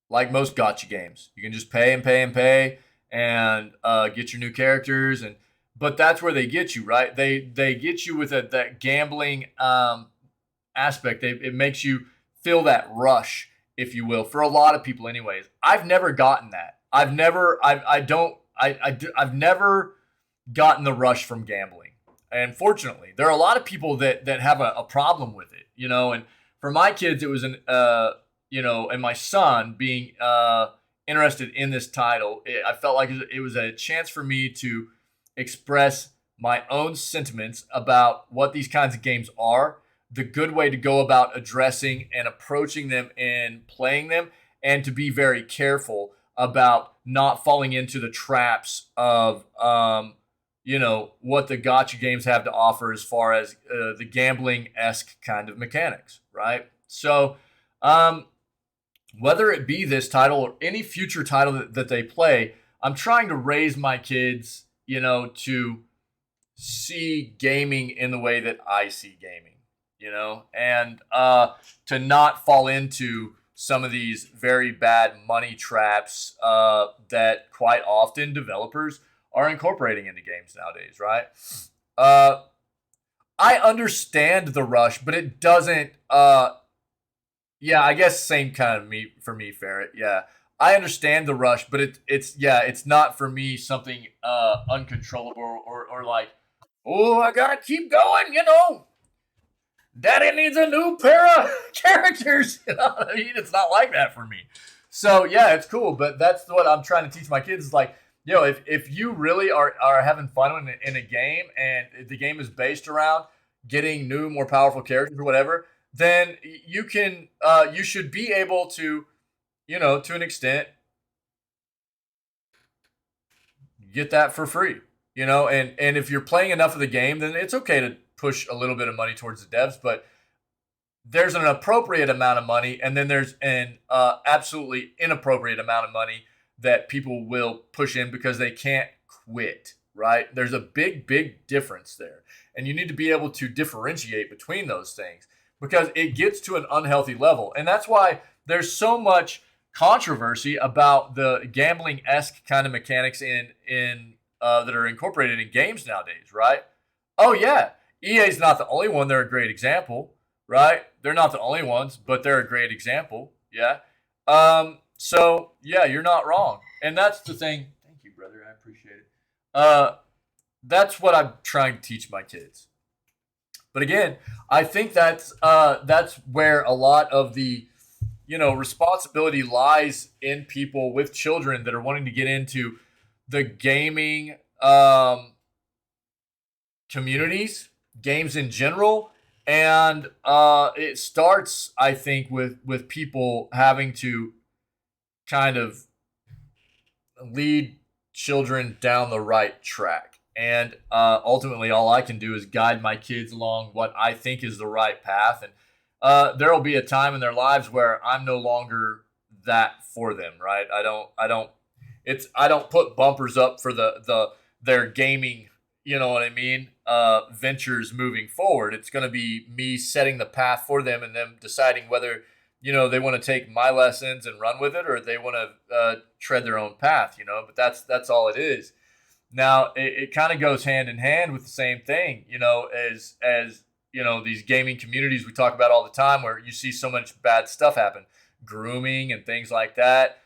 Like most gacha games. You can just pay and get your new characters. But that's where they get you, right? They get you with that gambling aspect. It makes you feel that rush, if you will, for a lot of people anyways. I've never gotten that. I've never gotten the rush from gambling. And fortunately, there are a lot of people that have a problem with it, you know. And for my kids, it was and my son being interested in this title, I felt like it was a chance for me to express my own sentiments about what these kinds of games are, the good way to go about addressing and approaching them and playing them, and to be very careful about not falling into the traps of what the gotcha games have to offer as far as the gambling-esque kind of mechanics, right? So whether it be this title or any future title that they play, I'm trying to raise my kids, to see gaming in the way that I see gaming, and to not fall into some of these very bad money traps that quite often developers are incorporating into games nowadays, right? I understand the rush, but it doesn't. Yeah, I guess same kind of for me, Ferret. Yeah, I understand the rush, but it's not for me something uncontrollable or like, oh, I gotta keep going, Daddy needs a new pair of characters. You know what I mean? It's not like that for me. So yeah, it's cool, but that's what I'm trying to teach my kids is like, if you really are having fun in a game and the game is based around getting new, more powerful characters or whatever, then you should be able to, to an extent, get that for free, and if you're playing enough of the game, then it's okay to push a little bit of money towards the devs, but there's an appropriate amount of money, and then there's an absolutely inappropriate amount of money that people will push in because they can't quit, right? There's a big, big difference there, and you need to be able to differentiate between those things because it gets to an unhealthy level, and that's why there's so much controversy about the gambling-esque kind of mechanics in that are incorporated in games nowadays, right? Oh yeah, EA's not the only one. They're a great example, right? They're not the only ones, but they're a great example. Yeah. So yeah, you're not wrong, and that's the thing. Thank you, brother. I appreciate it. That's what I'm trying to teach my kids. But again, I think that's where a lot of the responsibility lies in people with children that are wanting to get into the gaming communities, games in general, and it starts, I think, with people having to kind of lead children down the right track. And ultimately, all I can do is guide my kids along what I think is the right path. And there will be a time in their lives where I'm no longer that for them, right? I don't put bumpers up for their gaming, you know what I mean, ventures moving forward. It's going to be me setting the path for them and them deciding whether, they want to take my lessons and run with it or they want to tread their own path, but that's all it is. Now, it kind of goes hand in hand with the same thing, as these gaming communities we talk about all the time where you see so much bad stuff happen, grooming and things like that.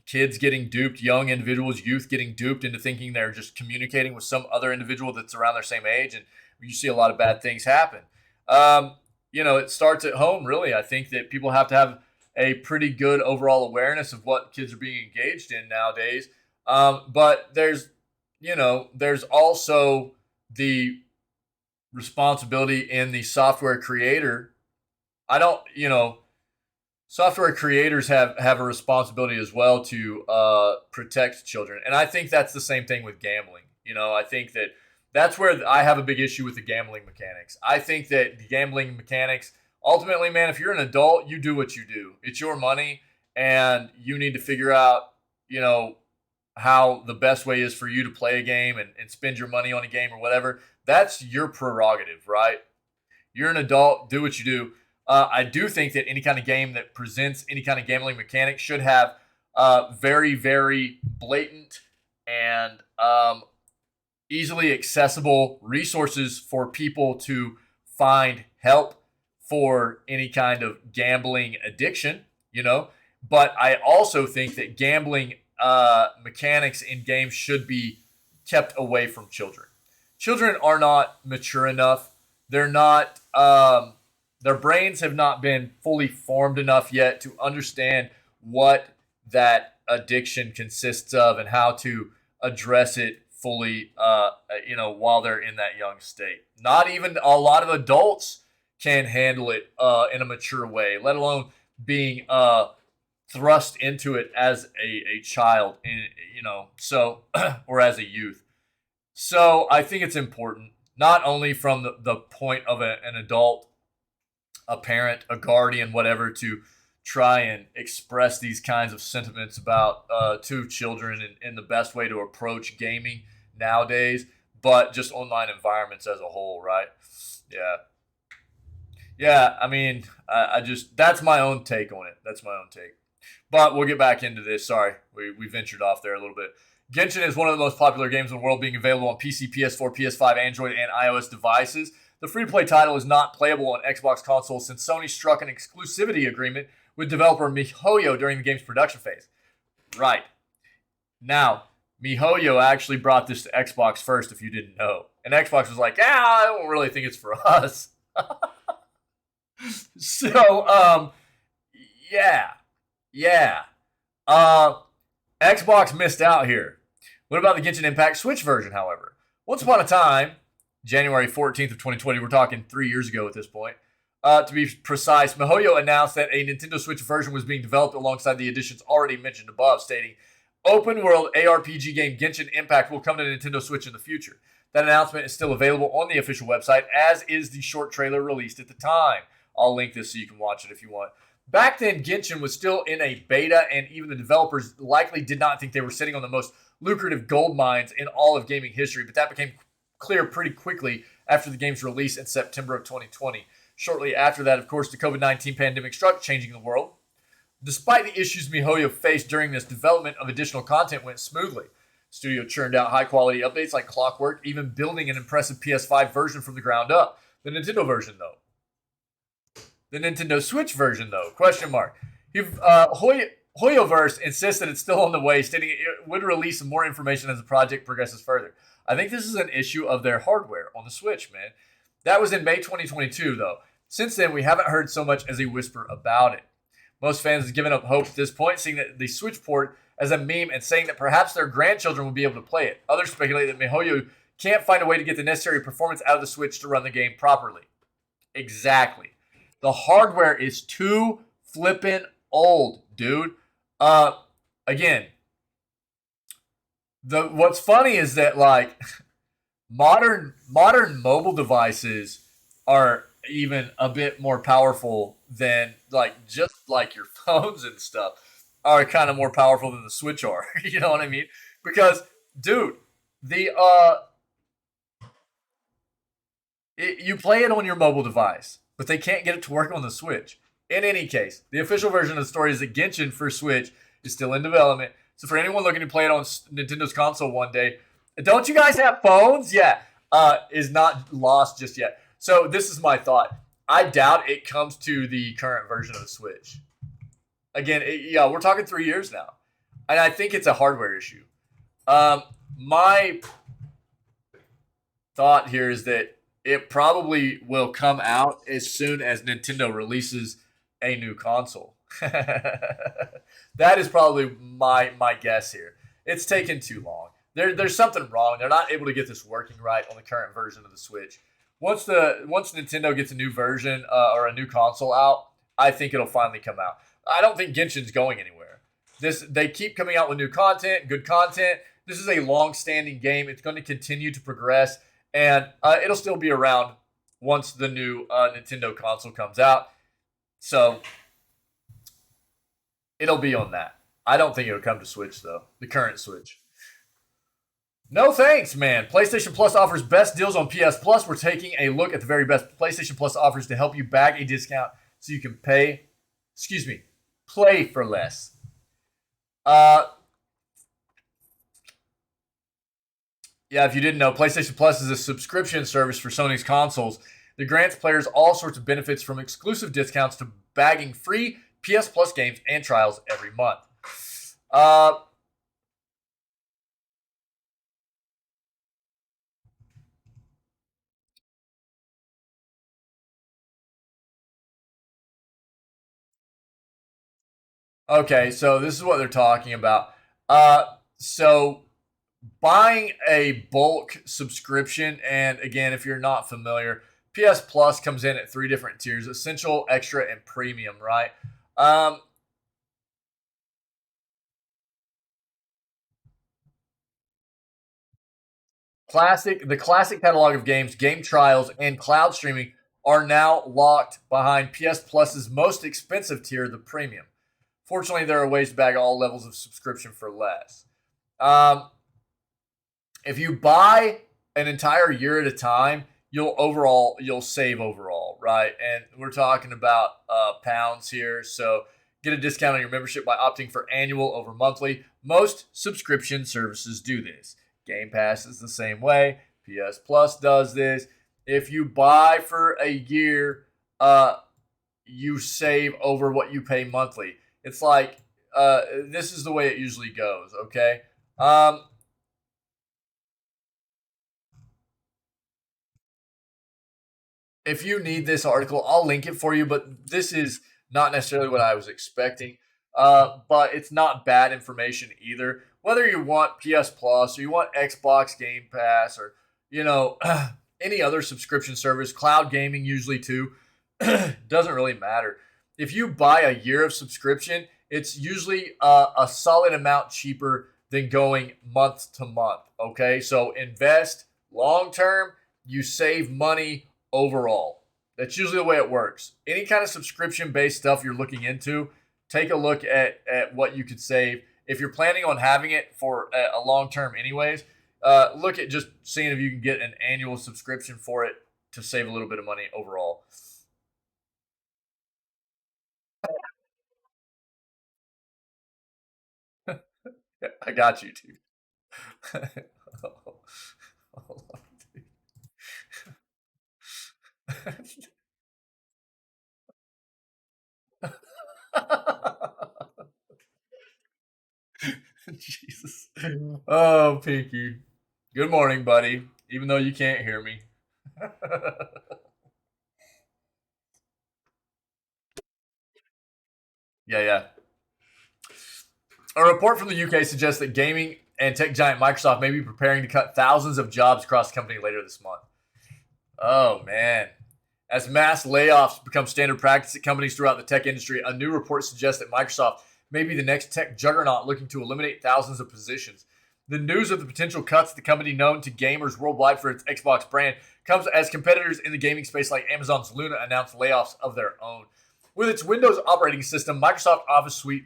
Kids getting duped, young individuals, youth getting duped into thinking they're just communicating with some other individual that's around their same age. And you see a lot of bad things happen. It starts at home, really. I think that people have to have a pretty good overall awareness of what kids are being engaged in nowadays. But there's also the responsibility in the software creator. Software creators have a responsibility as well to protect children. And I think that's the same thing with gambling. I think that's where I have a big issue with the gambling mechanics. I think that the gambling mechanics, ultimately, man, if you're an adult, you do what you do. It's your money, and you need to figure out, how the best way is for you to play a game and spend your money on a game or whatever. That's your prerogative, right? You're an adult, do what you do. I do think that any kind of game that presents any kind of gambling mechanic should have very, very blatant and easily accessible resources for people to find help for any kind of gambling addiction, But I also think that gambling mechanics in games should be kept away from children. children are not mature enough. They're not, their brains have not been fully formed enough yet to understand what that addiction consists of and how to address it fully, while they're in that young state. Not even a lot of adults can handle it in a mature way, let alone being thrust into it as a child, or as a youth. So I think it's important, not only from the point of an adult, a parent, a guardian, whatever, to try and express these kinds of sentiments about to children in the best way to approach gaming nowadays, but just online environments as a whole, right? Yeah. Yeah, I mean, I just, that's my own take on it. That's my own take. But we'll get back into this. Sorry, we ventured off there a little bit. Genshin is one of the most popular games in the world, being available on PC, PS4, PS5, Android, and iOS devices. The free-to-play title is not playable on Xbox consoles since Sony struck an exclusivity agreement with developer MiHoYo during the game's production phase. Right. Now, MiHoYo actually brought this to Xbox first, if you didn't know. And Xbox was like, I don't really think it's for us. So, yeah. Xbox missed out here. What about the Genshin Impact Switch version, however? Once upon a time, January 14th of 2020, we're talking 3 years ago at this point. To be precise, MiHoYo announced that a Nintendo Switch version was being developed alongside the additions already mentioned above, stating, open world ARPG game Genshin Impact will come to Nintendo Switch in the future. That announcement is still available on the official website, as is the short trailer released at the time. I'll link this so you can watch it if you want. Back then, Genshin was still in a beta, and even the developers likely did not think they were sitting on the most lucrative gold mines in all of gaming history, but that became clear pretty quickly after the game's release in September of 2020. Shortly after that, of course, the COVID-19 pandemic struck, changing the world. Despite the issues MiHoYo faced during this, development of additional content went smoothly. The studio churned out high-quality updates like clockwork, even building an impressive PS5 version from the ground up. The Nintendo version, though. The Nintendo Switch version, though? Question mark. HoYoverse insists that it's still on the way, stating it would release some more information as the project progresses further. I think this is an issue of their hardware on the Switch, man. That was in May 2022, though. Since then, we haven't heard so much as a whisper about it. Most fans have given up hope at this point, seeing that the Switch port as a meme and saying that perhaps their grandchildren will be able to play it. Others speculate that MiHoYo can't find a way to get the necessary performance out of the Switch to run the game properly. Exactly. The hardware is too flippin' old, dude. Again, what's funny is that like modern mobile devices are even a bit more powerful than just like your phones and stuff are kind of more powerful than the Switch are. You know what I mean? Because, dude, you play it on your mobile device, but they can't get it to work on the Switch. In any case, the official version of the story is that Genshin for Switch is still in development. So for anyone looking to play it on Nintendo's console one day, don't you guys have phones? Yeah, is not lost just yet. So this is my thought. I doubt it comes to the current version of the Switch. Again, we're talking 3 years now. And I think it's a hardware issue. My thought here is that it probably will come out as soon as Nintendo releases a new console. That is probably my guess here. It's taken too long. There's something wrong. They're not able to get this working right on the current version of the Switch. Once Nintendo gets a new version or a new console out, I think it'll finally come out. I don't think Genshin's going anywhere. They keep coming out with new content, good content. This is a long-standing game. It's going to continue to progress, and it'll still be around once the new Nintendo console comes out. So it'll be on that. I don't think it'll come to Switch, though. The current Switch. No thanks, man. PlayStation Plus offers best deals on PS Plus. We're taking a look at the very best PlayStation Plus offers to help you bag a discount so you can play for less. If you didn't know, PlayStation Plus is a subscription service for Sony's consoles that grants players all sorts of benefits, from exclusive discounts to bagging free PS Plus games and trials every month. Okay, so this is what they're talking about. So buying a bulk subscription, and again, if you're not familiar, PS Plus comes in at 3 different tiers: essential, extra, and premium, right? Um, the classic catalog of games, game trials, and cloud streaming are now locked behind PS Plus's most expensive tier, the premium. Fortunately, there are ways to bag all levels of subscription for less. Um, if you buy an entire year at a time, you'll save overall, right? And we're talking about pounds here. So get a discount on your membership by opting for annual over monthly. Most subscription services do this. Game Pass is the same way. PS Plus does this. If you buy for a year, you save over what you pay monthly. It's like this is the way it usually goes. Okay. If you need this article, I'll link it for you. But this is not necessarily what I was expecting. But it's not bad information either. Whether you want PS Plus or you want Xbox Game Pass or you know any other subscription service, cloud gaming usually too, doesn't really matter. If you buy a year of subscription, it's usually a solid amount cheaper than going month to month. Okay, so invest long term, you save money overall. That's usually the way it works. Any kind of subscription based stuff you're looking into, take a look at what you could save. If you're planning on having it for a long term, anyways, look at just seeing if you can get an annual subscription for it to save a little bit of money overall. I got you, dude. Hold on, dude. Jesus. Oh, Pinky. Good morning, buddy. Even though you can't hear me. Yeah, yeah. A report from the UK suggests that gaming and tech giant Microsoft may be preparing to cut thousands of jobs across the company later this month. Oh, man. As mass layoffs become standard practice at companies throughout the tech industry, a new report suggests that Microsoft may be the next tech juggernaut looking to eliminate thousands of positions. The news of the potential cuts at the company, known to gamers worldwide for its Xbox brand, comes as competitors in the gaming space like Amazon's Luna announced layoffs of their own. With its Windows operating system, Microsoft Office Suite,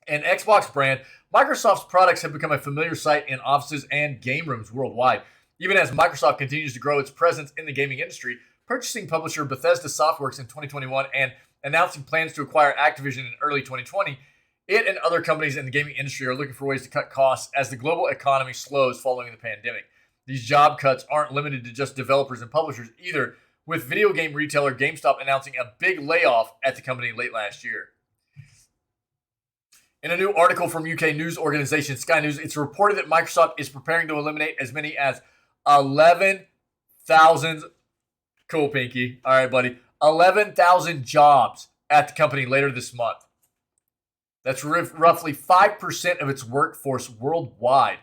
and Xbox brand, Microsoft's products have become a familiar sight in offices and game rooms worldwide. Even as Microsoft continues to grow its presence in the gaming industry, purchasing publisher Bethesda Softworks in 2021 and announcing plans to acquire Activision in early 2020, it and other companies in the gaming industry are looking for ways to cut costs as the global economy slows following the pandemic. These job cuts aren't limited to just developers and publishers either, with video game retailer GameStop announcing a big layoff at the company late last year. In a new article from UK news organization Sky News, it's reported that Microsoft is preparing to eliminate as many as 11,000. Cool, Pinky. All right, buddy. 11,000 jobs at the company later this month. That's roughly 5% of its workforce worldwide,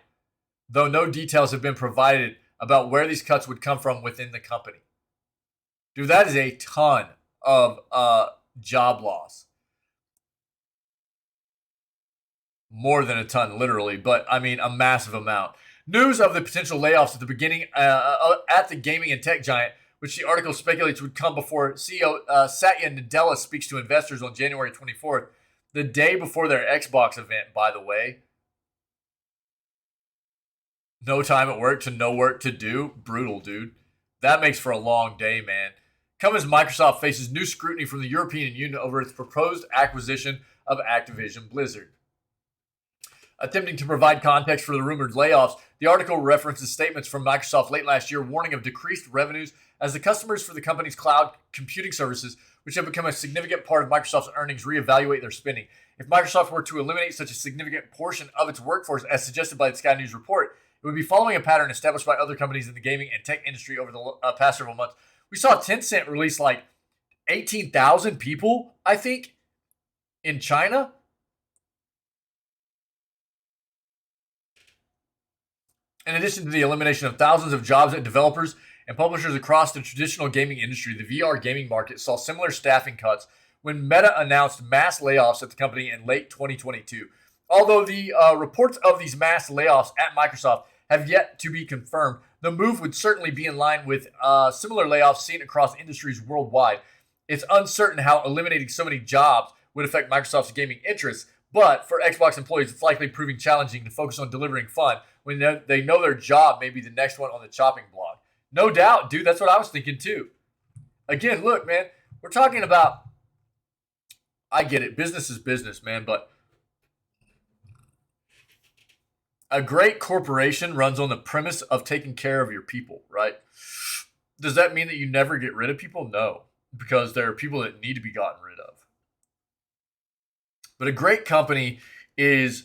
though no details have been provided about where these cuts would come from within the company. Dude, that is a ton of job loss. More than a ton, literally, but I mean a massive amount. News of the potential layoffs at the beginning at the gaming and tech giant, which the article speculates would come before CEO Satya Nadella speaks to investors on January 24th, the day before their Xbox event, by the way. No time at work to no work to do. Brutal, dude. That makes for a long day, man. Come as Microsoft faces new scrutiny from the European Union over its proposed acquisition of Activision Blizzard. Attempting to provide context for the rumored layoffs, the article references statements from Microsoft late last year warning of decreased revenues as the customers for the company's cloud computing services, which have become a significant part of Microsoft's earnings, reevaluate their spending. If Microsoft were to eliminate such a significant portion of its workforce, as suggested by the Sky News report, it would be following a pattern established by other companies in the gaming and tech industry over the past several months. We saw Tencent release like 18,000 people, I think, in China In addition to the elimination of thousands of jobs at developers and publishers across the traditional gaming industry, the VR gaming market saw similar staffing cuts when Meta announced mass layoffs at the company in late 2022. Although the reports of these mass layoffs at Microsoft have yet to be confirmed, the move would certainly be in line with similar layoffs seen across industries worldwide. It's uncertain how eliminating so many jobs would affect Microsoft's gaming interests, but for Xbox employees, it's likely proving challenging to focus on delivering fun when they know their job may be the next one on the chopping block. No doubt, dude. That's what I was thinking too. Again, look, man, we're talking about, I get it. Business is business, man, but a great corporation runs on the premise of taking care of your people, right? Does that mean that you never get rid of people? No, because there are people that need to be gotten rid of. But a great company has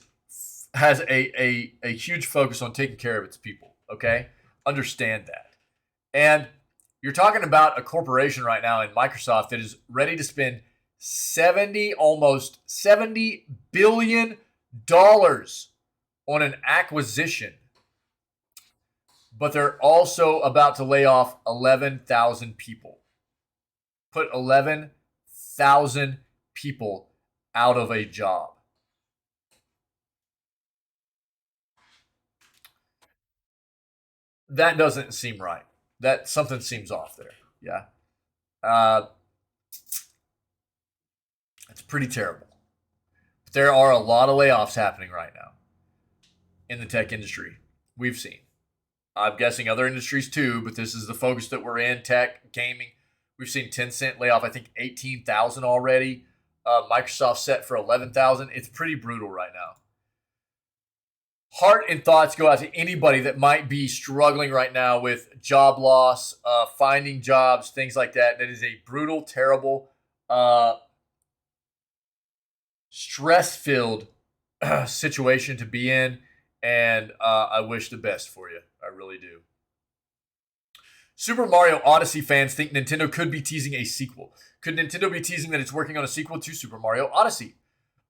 a huge focus on taking care of its people, okay? Understand that. And you're talking about a corporation right now in Microsoft that is ready to spend almost $70 billion on an acquisition. But they're also about to lay off 11,000 people. Put 11,000 people out of a job. That doesn't seem right. That something seems off there. Yeah. It's pretty terrible. But there are a lot of layoffs happening right now in the tech industry. We've seen. I'm guessing other industries too, but this is the focus that we're in, tech, gaming. We've seen Tencent lay off, I think, 18,000 already. Microsoft set for 11,000. It's pretty brutal right now. Heart and thoughts go out to anybody that might be struggling right now with job loss, finding jobs, things like that. That is a brutal, terrible, stress-filled situation to be in. And I wish the best for you. I really do. Super Mario Odyssey fans think Nintendo could be teasing a sequel. Could Nintendo be teasing that it's working on a sequel to Super Mario Odyssey?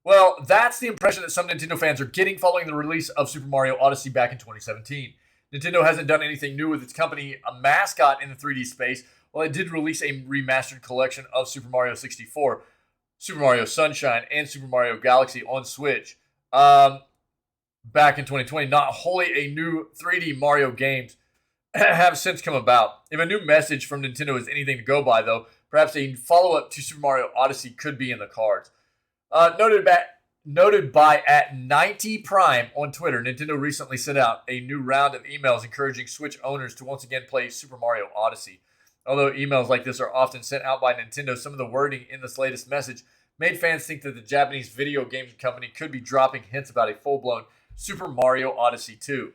Well, that's the impression that some Nintendo fans are getting following the release of Super Mario Odyssey back in 2017. Nintendo hasn't done anything new with its company, a mascot in the 3D space, while it did release a remastered collection of Super Mario 64, Super Mario Sunshine, and Super Mario Galaxy on Switch. Back in 2020, not wholly a new 3D Mario games have since come about. If a new message from Nintendo is anything to go by, though, perhaps a follow-up to Super Mario Odyssey could be in the cards. Noted by at 90 Prime on Twitter, Nintendo recently sent out a new round of emails encouraging Switch owners to once again play Super Mario Odyssey. Although emails like this are often sent out by Nintendo, some of the wording in this latest message made fans think that the Japanese video game company could be dropping hints about a full-blown Super Mario Odyssey 2.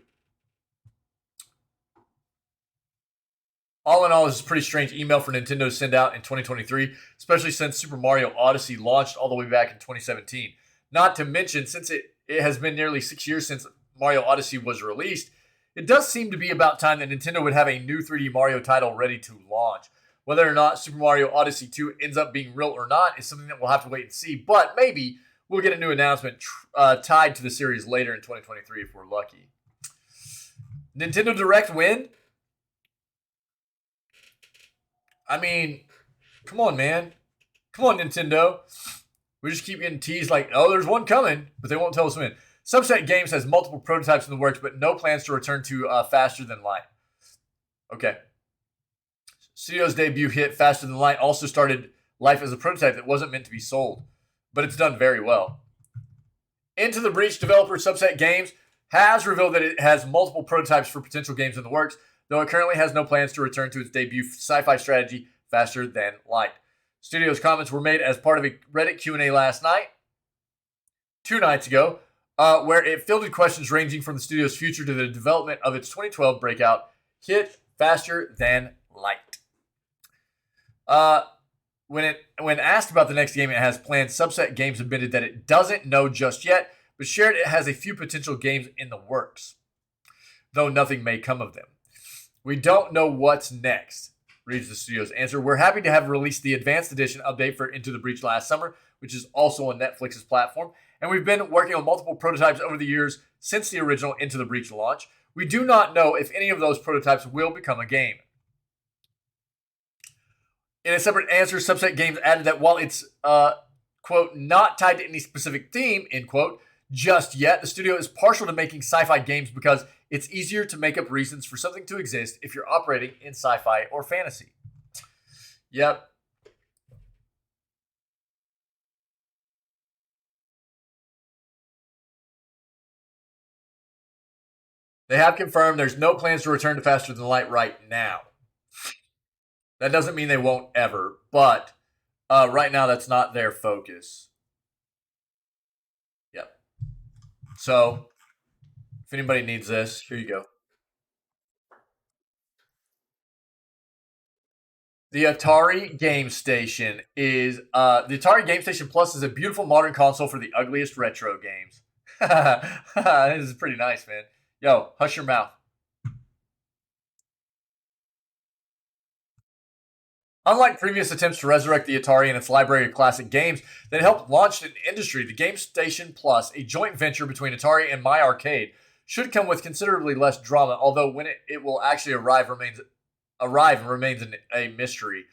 All in all, this is a pretty strange email for Nintendo to send out in 2023, especially since Super Mario Odyssey launched all the way back in 2017. Not to mention, since it has been nearly 6 years since Mario Odyssey was released, it does seem to be about time that Nintendo would have a new 3D Mario title ready to launch. Whether or not Super Mario Odyssey 2 ends up being real or not is something that we'll have to wait and see, but maybe we'll get a new announcement tied to the series later in 2023 if we're lucky. Nintendo Direct win? I mean, come on, man. Come on, Nintendo. We just keep getting teased like, oh, there's one coming, but they won't tell us when. Subset Games has multiple prototypes in the works, but no plans to return to Faster Than Light. Okay. Studio's debut hit Faster Than Light also started life as a prototype that wasn't meant to be sold, but it's done very well. Into the Breach developer Subset Games has revealed that it has multiple prototypes for potential games in the works, though it currently has no plans to return to its debut sci-fi strategy, Faster Than Light. Studio's comments were made as part of a Reddit Q&A last night, 2 nights ago, where it fielded questions ranging from the studio's future to the development of its 2012 breakout hit, Faster Than Light. When asked about the next game it has planned, Subset Games admitted that it doesn't know just yet, but shared it has a few potential games in the works, though nothing may come of them. We don't know what's next, reads the studio's answer. We're happy to have released the Advanced Edition update for Into the Breach last summer, which is also on Netflix's platform, and we've been working on multiple prototypes over the years since the original Into the Breach launch. We do not know if any of those prototypes will become a game. In a separate answer, Subset Games added that while it's, quote, not tied to any specific theme, end quote, just yet, the studio is partial to making sci-fi games because it's easier to make up reasons for something to exist if you're operating in sci-fi or fantasy. Yep. They have confirmed there's no plans to return to Faster Than Light right now. That doesn't mean they won't ever, but right now that's not their focus. Yep. So, if anybody needs this, here you go. The Atari Game Station is the Atari Game Station Plus is a beautiful modern console for the ugliest retro games. This is pretty nice, man. Yo, hush your mouth. Unlike previous attempts to resurrect the Atari and its library of classic games that helped launch an industry, the Game Station Plus, a joint venture between Atari and My Arcade, should come with considerably less drama, although when it will actually arrive remains a mystery.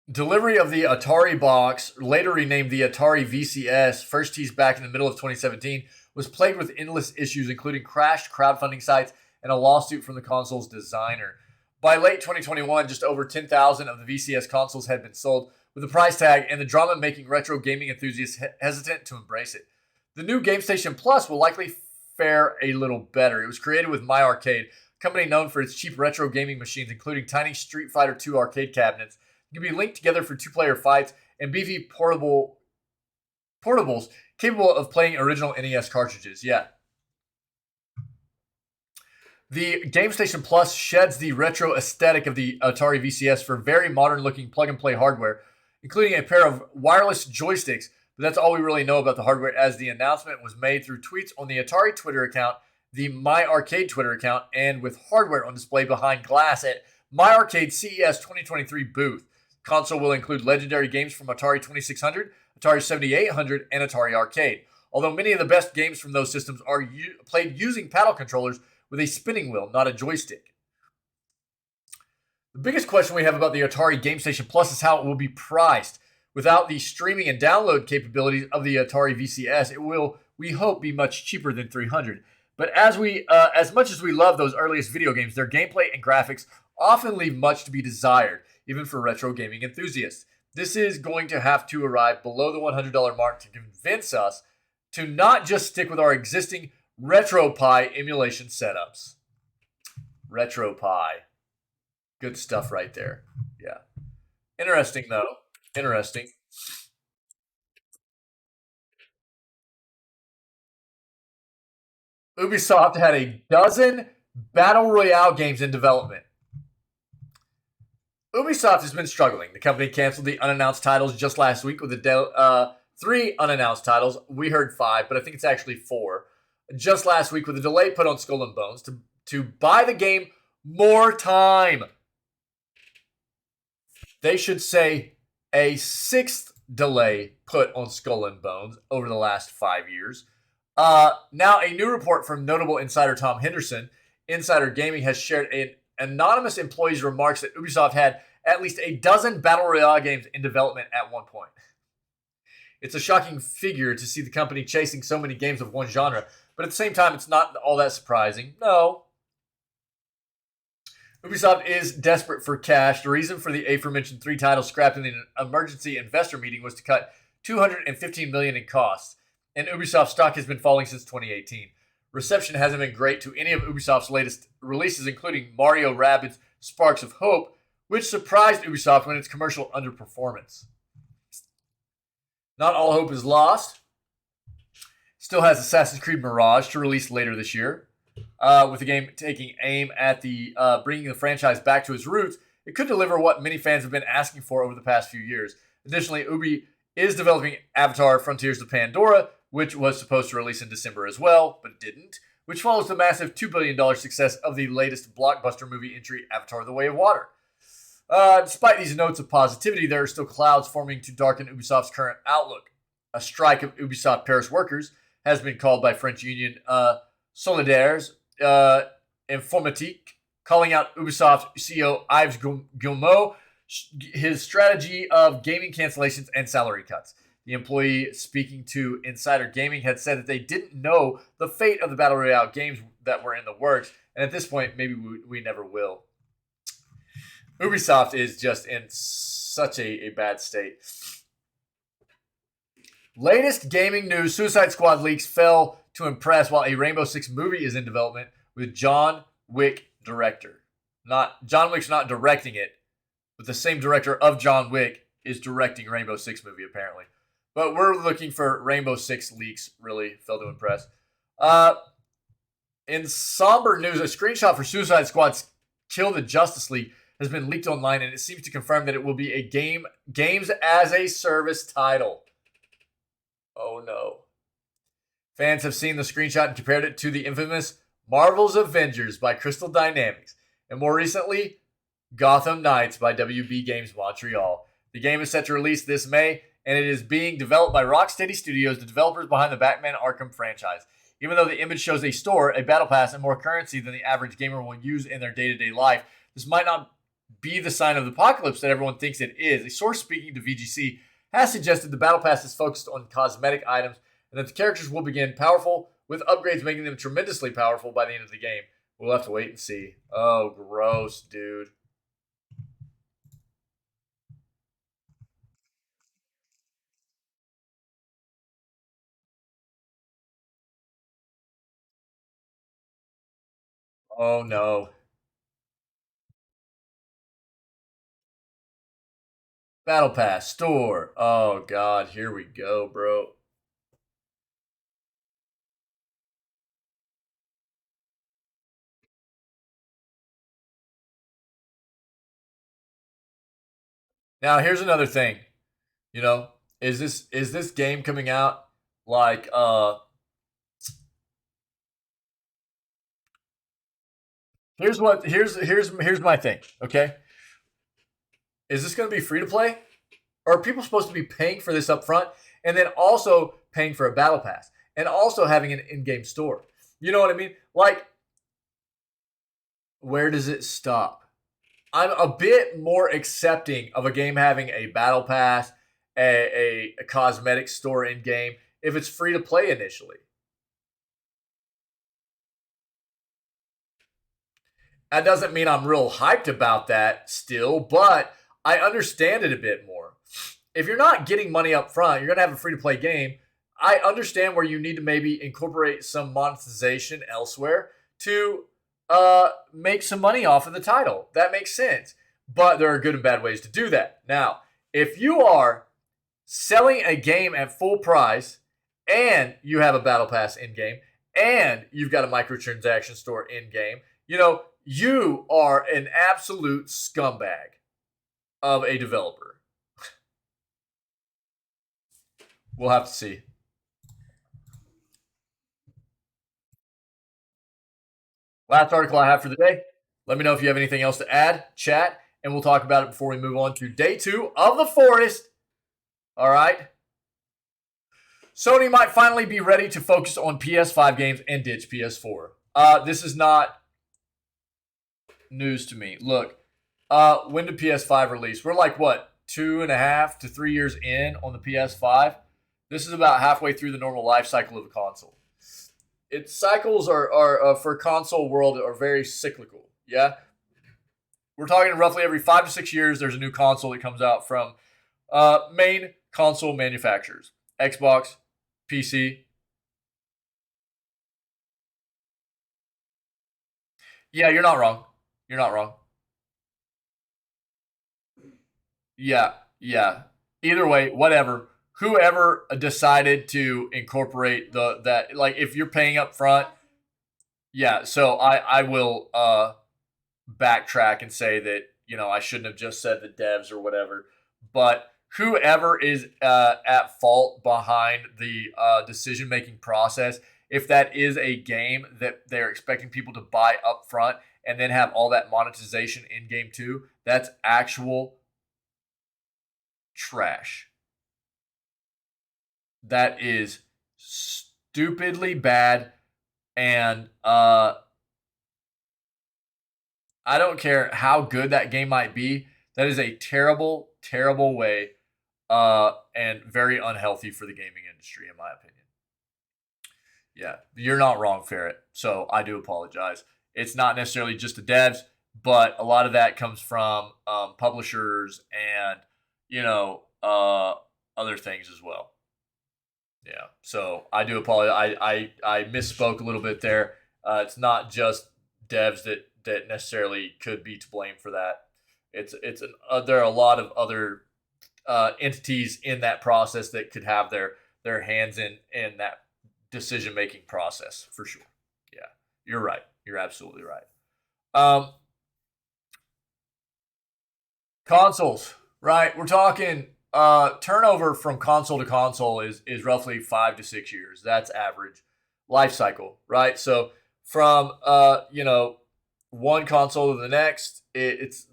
Delivery of the Atari box, later renamed the Atari VCS, first teased back in the middle of 2017, was plagued with endless issues, including crashed crowdfunding sites and a lawsuit from the console's designer. By late 2021, just over 10,000 of the VCS consoles had been sold, with a price tag and the drama making retro gaming enthusiasts hesitant to embrace it. The new Game Station Plus will likely fare a little better. It was created with My Arcade, a company known for its cheap retro gaming machines, including tiny Street Fighter II arcade cabinets. It can be linked together for two-player fights and beefy portables capable of playing original NES cartridges. Yeah. The Game Station Plus sheds the retro aesthetic of the Atari VCS for very modern-looking plug-and-play hardware, including a pair of wireless joysticks, but that's all we really know about the hardware, as the announcement was made through tweets on the Atari Twitter account, the My Arcade Twitter account, and with hardware on display behind glass at My Arcade CES 2023 booth. The console will include legendary games from Atari 2600, Atari 7800, and Atari Arcade, although many of the best games from those systems are played using paddle controllers with a spinning wheel, not a joystick. The biggest question we have about the Atari Game Station Plus is how it will be priced. Without the streaming and download capabilities of the Atari VCS, it will, we hope, be much cheaper than $300. But as much as we love those earliest video games, their gameplay and graphics often leave much to be desired, even for retro gaming enthusiasts. This is going to have to arrive below the $100 mark to convince us to not just stick with our existing RetroPie emulation setups. RetroPie. Good stuff right there. Yeah. Interesting, though. Interesting. Ubisoft had a dozen Battle Royale games in development. Ubisoft has been struggling. The company canceled the unannounced titles just last week with 3 unannounced titles. We heard 5, but I think it's actually 4. Just last week with a delay put on Skull and Bones to buy the game more time. They should say a 6th delay put on Skull and Bones over the last 5 years. Now, a new report from notable insider Tom Henderson, Insider Gaming, has shared an anonymous employee's remarks that Ubisoft had at least a dozen Battle Royale games in development at one point. It's a shocking figure to see the company chasing so many games of one genre, but at the same time, it's not all that surprising. No. Ubisoft is desperate for cash. The reason for the aforementioned 3 titles scrapped in an emergency investor meeting was to cut $215 million in costs, and Ubisoft stock has been falling since 2018. Reception hasn't been great to any of Ubisoft's latest releases, including Mario Rabbids Sparks of Hope, which surprised Ubisoft when its commercial underperformance. Not all hope is lost. Still has Assassin's Creed Mirage to release later this year. With the game taking aim at the bringing the franchise back to its roots, it could deliver what many fans have been asking for over the past few years. Additionally, Ubi is developing Avatar Frontiers of Pandora, which was supposed to release in December as well, but didn't, which follows the massive $2 billion success of the latest blockbuster movie entry, Avatar: The Way of Water. Despite these notes of positivity, there are still clouds forming to darken Ubisoft's current outlook. A strike of Ubisoft Paris workers has been called by French union Solidaires Informatique, calling out Ubisoft CEO Yves Guillemot, his strategy of gaming cancellations and salary cuts. The employee speaking to Insider Gaming had said that they didn't know the fate of the Battle Royale games that were in the works, and at this point, maybe we never will. Ubisoft is just in such a bad state. Latest gaming news, Suicide Squad leaks fail to impress while a Rainbow Six movie is in development with John Wick director. John Wick's not directing it, but the same director of John Wick is directing Rainbow Six movie apparently. But we're looking for Rainbow Six leaks, really fail to impress. In somber news, a screenshot for Suicide Squad's Kill the Justice League has been leaked online, and it seems to confirm that it will be a games as a service title. Oh no. Fans have seen the screenshot and compared it to the infamous Marvel's Avengers by Crystal Dynamics, and more recently, Gotham Knights by WB Games Montreal. The game is set to release this May, and it is being developed by Rocksteady Studios, the developers behind the Batman Arkham franchise. Even though the image shows a store, a battle pass, and more currency than the average gamer will use in their day-to-day life, this might not be the sign of the apocalypse that everyone thinks it is. A source speaking to VGC has suggested the battle pass is focused on cosmetic items and that the characters will begin powerful, with upgrades making them tremendously powerful by the end of the game. We'll have to wait and see. Oh, gross, dude. Oh, no. Battle Pass, store. Oh, God. Here we go, bro. Now, here's another thing. You know, is this game coming out like here's my thing, okay? Is this going to be free to play? Or are people supposed to be paying for this up front and then also paying for a battle pass and also having an in-game store? You know what I mean? Like, where does it stop? I'm a bit more accepting of a game having a battle pass, a cosmetic store in game, if it's free to play initially. That doesn't mean I'm real hyped about that still, but I understand it a bit more. If you're not getting money up front, you're going to have a free to play game. I understand where you need to maybe incorporate some monetization elsewhere to make some money off of the title. That makes sense. But there are good and bad ways to do that. Now, if you are selling a game at full price and you have a battle pass in game and you've got a microtransaction store in game, you know, you are an absolute scumbag of a developer. We'll have to see. Last article I have for the day. Let me know if you have anything else to add, chat, and we'll talk about it before we move on to day 2 of the forest. All right. Sony might finally be ready to focus on PS5 games and ditch PS4. This is not news to me. Look, when did PS5 release? We're like, what, 2.5 to 3 years in on the PS5? This is about halfway through the normal life cycle of a console. Its cycles are for console world are very cyclical. Yeah, we're talking roughly every 5 to 6 years. There's a new console that comes out from main console manufacturers: Xbox, PC. Yeah, you're not wrong. You're not wrong. Yeah. Either way, whatever. Whoever decided to incorporate that, like, if you're paying up front, yeah. So I will backtrack and say that, you know, I shouldn't have just said the devs or whatever, but whoever is at fault behind the decision making process, if that is a game that they're expecting people to buy up front and then have all that monetization in game 2, that's actual trash. That is stupidly bad, and I don't care how good that game might be. That is a terrible, terrible way, and very unhealthy for the gaming industry, in my opinion. Yeah, you're not wrong, Ferret. So I do apologize. It's not necessarily just the devs, but a lot of that comes from publishers and, other things as well. Yeah, so I do apologize. I misspoke a little bit there. It's not just devs that necessarily could be to blame for that. There are a lot of other entities in that process that could have their hands in that decision-making process, for sure. Yeah, you're right. You're absolutely right. Consoles, right? We're talking turnover from console to console is roughly 5 to 6 years. That's average life cycle, right? So from one console to the next, it's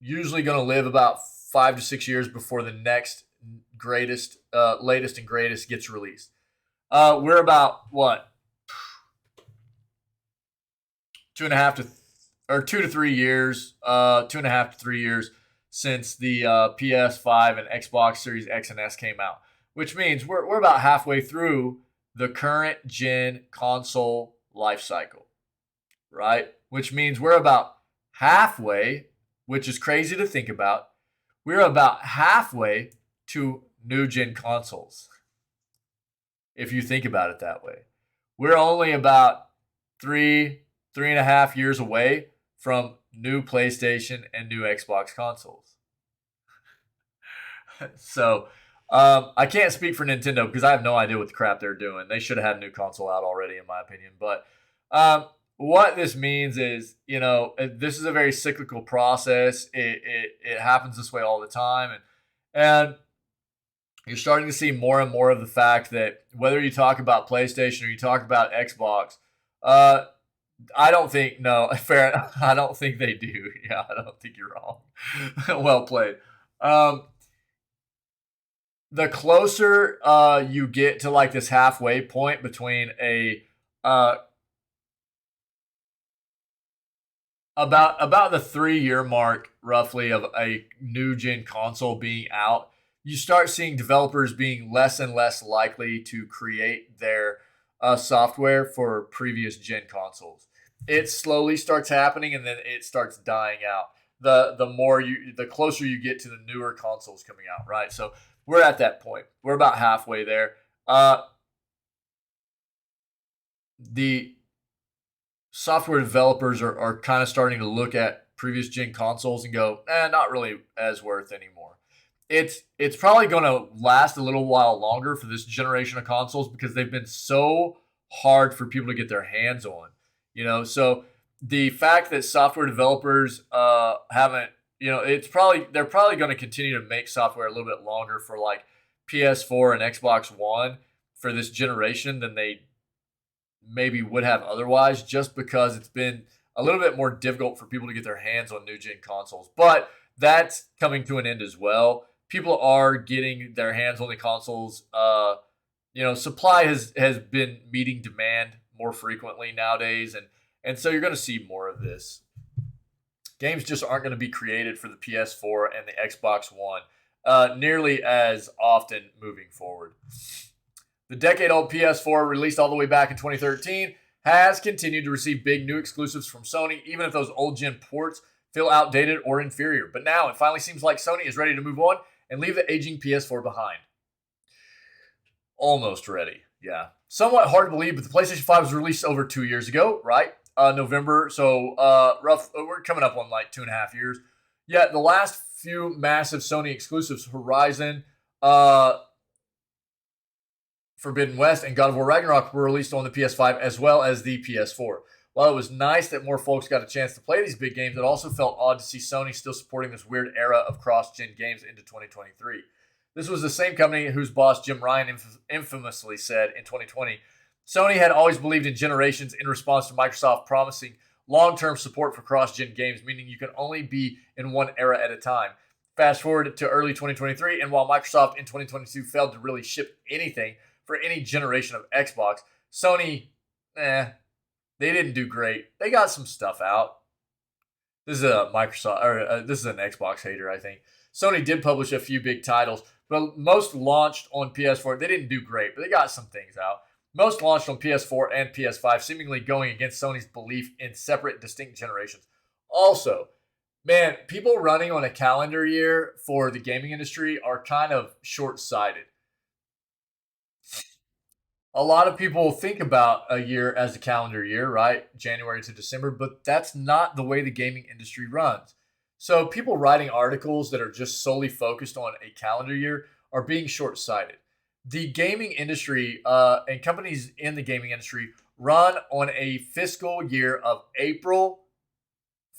usually going to live about 5 to 6 years before the next latest and greatest gets released. We're about what? 2 to 3 years, 2.5 to 3 years since the PS5 and Xbox Series X and S came out, which means we're about halfway through the current gen console life cycle, right? Which means we're about halfway, which is crazy to think about. We're about halfway to new gen consoles, if you think about it that way. We're only about 3.5 years away from new PlayStation and new Xbox consoles. So I can't speak for Nintendo because I have no idea what the crap they're doing. They should have had a new console out already, in my opinion. But what this means is, this is a very cyclical process. It happens this way all the time, and you're starting to see more and more of the fact that whether you talk about PlayStation or you talk about Xbox, I don't think I don't think they do. Yeah, I don't think you're wrong. Well played. The closer you get to like this halfway point between about the 3-year mark roughly of a new gen console being out, you start seeing developers being less and less likely to create their software for previous gen consoles. It slowly starts happening, and then it starts dying out. The closer you get to the newer consoles coming out, right? So we're at that point. We're about halfway there. The software developers are kind of starting to look at previous gen consoles and go, not really as worth anymore. It's probably going to last a little while longer for this generation of consoles because they've been so hard for people to get their hands on. So the fact that software developers haven't, they're probably going to continue to make software a little bit longer for like PS4 and Xbox One for this generation than they maybe would have otherwise, just because it's been a little bit more difficult for people to get their hands on new gen consoles. But that's coming to an end as well. People are getting their hands on the consoles. Supply has been meeting demand more frequently nowadays, and so you're going to see more of this. Games just aren't going to be created for the PS4 and the Xbox One nearly as often moving forward. The decade-old PS4, released all the way back in 2013, has continued to receive big new exclusives from Sony, even if those old-gen ports feel outdated or inferior. But now it finally seems like Sony is ready to move on and leave the aging PS4 behind. Almost ready, yeah. Somewhat hard to believe, but the PlayStation 5 was released over 2 years ago, right? November, so we're coming up on like 2.5 years. Yet the last few massive Sony exclusives, Horizon, Forbidden West, and God of War Ragnarok, were released on the PS5 as well as the PS4. While it was nice that more folks got a chance to play these big games, it also felt odd to see Sony still supporting this weird era of cross-gen games into 2023. This was the same company whose boss Jim Ryan infamously said in 2020, Sony had always believed in generations in response to Microsoft promising long-term support for cross-gen games, meaning you can only be in one era at a time. Fast forward to early 2023, and while Microsoft in 2022 failed to really ship anything for any generation of Xbox, Sony, they didn't do great. They got some stuff out. This is a Microsoft, or this is an Xbox hater, I think. Sony did publish a few big titles, but most launched on PS4. They didn't do great, but they got some things out. Most launched on PS4 and PS5, seemingly going against Sony's belief in separate, distinct generations. Also, man, people running on a calendar year for the gaming industry are kind of short-sighted. A lot of people think about a year as a calendar year, right? January to December, but that's not the way the gaming industry runs. So people writing articles that are just solely focused on a calendar year are being short-sighted. The gaming industry and companies in the gaming industry run on a fiscal year of April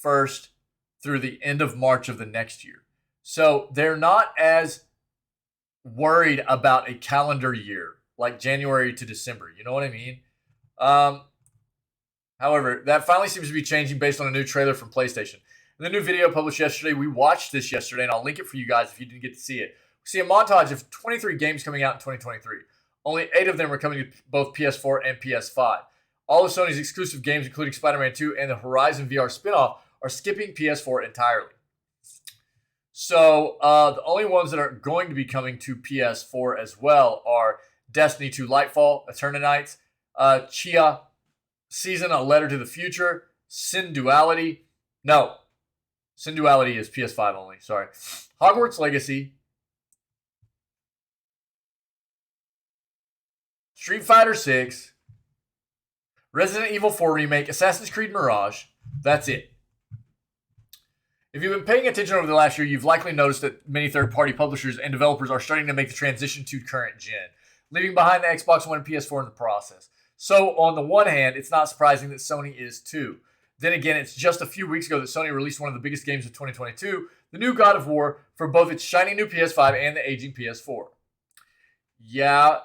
1st through the end of March of the next year. So they're not as worried about a calendar year like January to December. You know what I mean? However, that finally seems to be changing based on a new trailer from PlayStation. In the new video published yesterday, we watched this yesterday, and I'll link it for you guys if you didn't get to see it. We see a montage of 23 games coming out in 2023. Only 8 of them are coming to both PS4 and PS5. All of Sony's exclusive games, including Spider-Man 2 and the Horizon VR spinoff, are skipping PS4 entirely. So the only ones that are going to be coming to PS4 as well are Destiny 2 Lightfall, Eternites, Chia, Season, A Letter to the Future, Sin Duality. No, Sin Duality is PS5 only, sorry. Hogwarts Legacy, Street Fighter 6, Resident Evil 4 Remake, Assassin's Creed Mirage. That's it. If you've been paying attention over the last year, you've likely noticed that many third-party publishers and developers are starting to make the transition to current gen, leaving behind the Xbox One and PS4 in the process. So, on the one hand, it's not surprising that Sony is too. Then again, it's just a few weeks ago that Sony released one of the biggest games of 2022, the new God of War, for both its shiny new PS5 and the aging PS4. Yeah,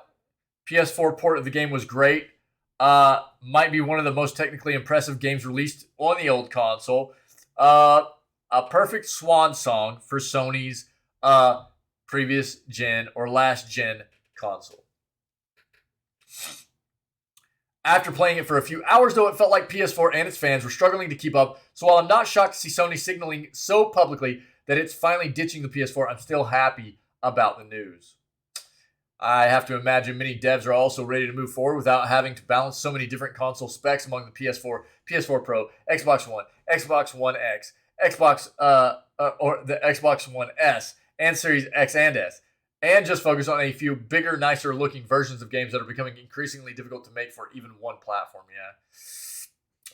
PS4 port of the game was great. Might be one of the most technically impressive games released on the old console. A perfect swan song for Sony's previous gen or last gen console. After playing it for a few hours, though, it felt like PS4 and its fans were struggling to keep up. So while I'm not shocked to see Sony signaling so publicly that it's finally ditching the PS4, I'm still happy about the news. I have to imagine many devs are also ready to move forward without having to balance so many different console specs among the PS4, PS4 Pro, Xbox One, Xbox One X, or the Xbox One S, and Series X and S, and just focus on a few bigger, nicer looking versions of games that are becoming increasingly difficult to make for even one platform.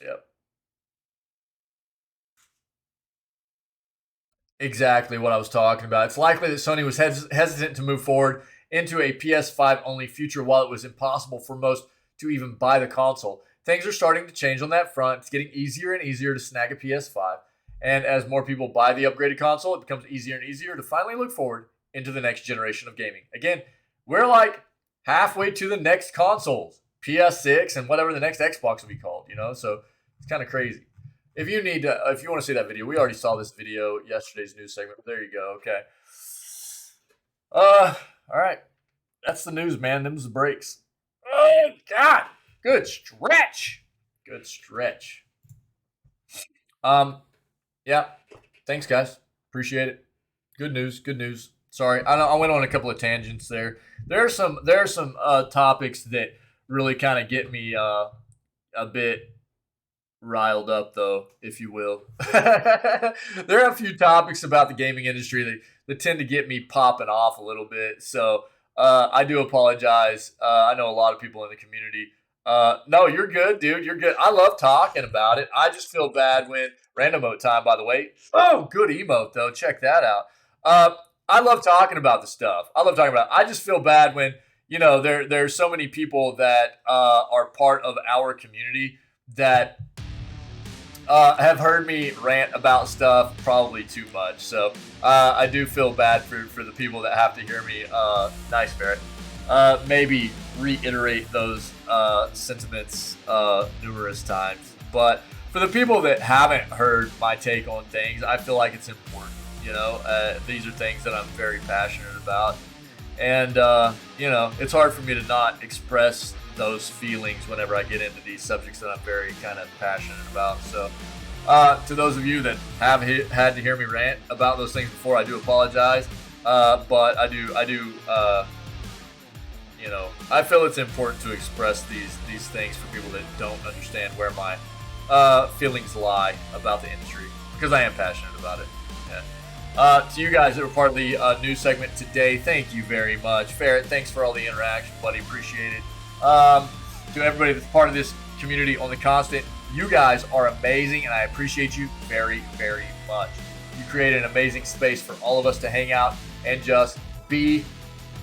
Yeah. Yep. Exactly what I was talking about. It's likely that Sony was hesitant to move forward into a PS5 only future while it was impossible for most to even buy the console. Things are starting to change on that front. It's getting easier and easier to snag a PS5. And as more people buy the upgraded console, it becomes easier and easier to finally look forward into the next generation of gaming. Again, we're like halfway to the next consoles, PS6 and whatever the next Xbox will be called, you know? So it's kind of crazy. If you want to see that video, we already saw this video, yesterday's news segment. There you go. Okay. All right. That's the news, man. Them's the breaks. Oh, God. Good stretch. Good stretch. Yeah. Thanks, guys. Appreciate it. Good news. Good news. Sorry, I went on a couple of tangents there. There are some topics that really kind of get me a bit riled up, though, if you will. There are a few topics about the gaming industry that tend to get me popping off a little bit. So I do apologize. I know a lot of people in the community. No, you're good, dude. You're good. I love talking about it. I just feel bad when random emote time, by the way. Oh, good emote, though. Check that out. I love talking about the stuff. I just feel bad when, you know, there's so many people that are part of our community that have heard me rant about stuff probably too much. So I do feel bad for the people that have to hear me, nice Barrett, maybe reiterate those sentiments numerous times. But for the people that haven't heard my take on things, I feel like it's important. You know, these are things that I'm very passionate about. And, you know, it's hard for me to not express those feelings whenever I get into these subjects that I'm very kind of passionate about. So, to those of you that have had to hear me rant about those things before, I do apologize. But I do, you know, I feel it's important to express these things for people that don't understand where my feelings lie about the industry, because I am passionate about it. Yeah. To you guys that were part of the news segment today, thank you very much. Ferret, thanks for all the interaction, buddy. Appreciate it. To everybody that's part of this community on the Constant, you guys are amazing, and I appreciate you very, very much. You create an amazing space for all of us to hang out and just be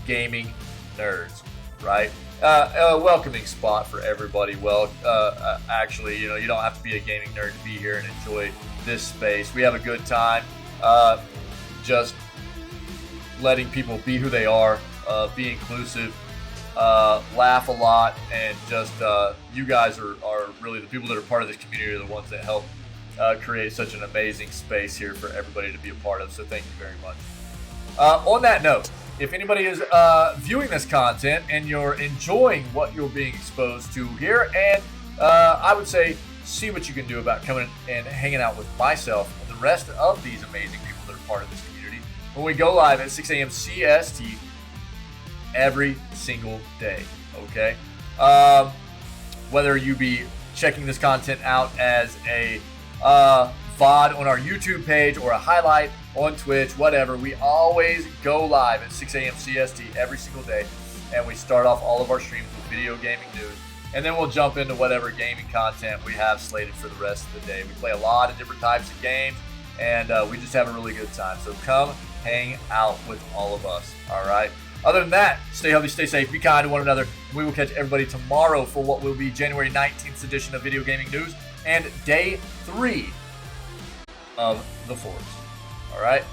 gaming nerds, right? A welcoming spot for everybody. Well, actually, you know, you don't have to be a gaming nerd to be here and enjoy this space. We have a good time, just letting people be who they are, be inclusive, laugh a lot, and just you guys are really the people that are part of this community, are the ones that help create such an amazing space here for everybody to be a part of. So thank you very much. On that note, if anybody is viewing this content and you're enjoying what you're being exposed to here, and I would say see what you can do about coming and hanging out with myself and the rest of these amazing people that are part of this community when we go live at 6 a.m. CST every single day, okay? Whether you be checking this content out as a VOD on our YouTube page or a highlight on Twitch, whatever, we always go live at 6 a.m. CST every single day, and we start off all of our streams with video gaming news, and then we'll jump into whatever gaming content we have slated for the rest of the day. We play a lot of different types of games, and we just have a really good time. So come hang out with all of us, all right? Other than that, stay healthy, stay safe, be kind to one another. We will catch everybody tomorrow for what will be January 19th edition of Video Gaming News and day 3 of the Force. All right?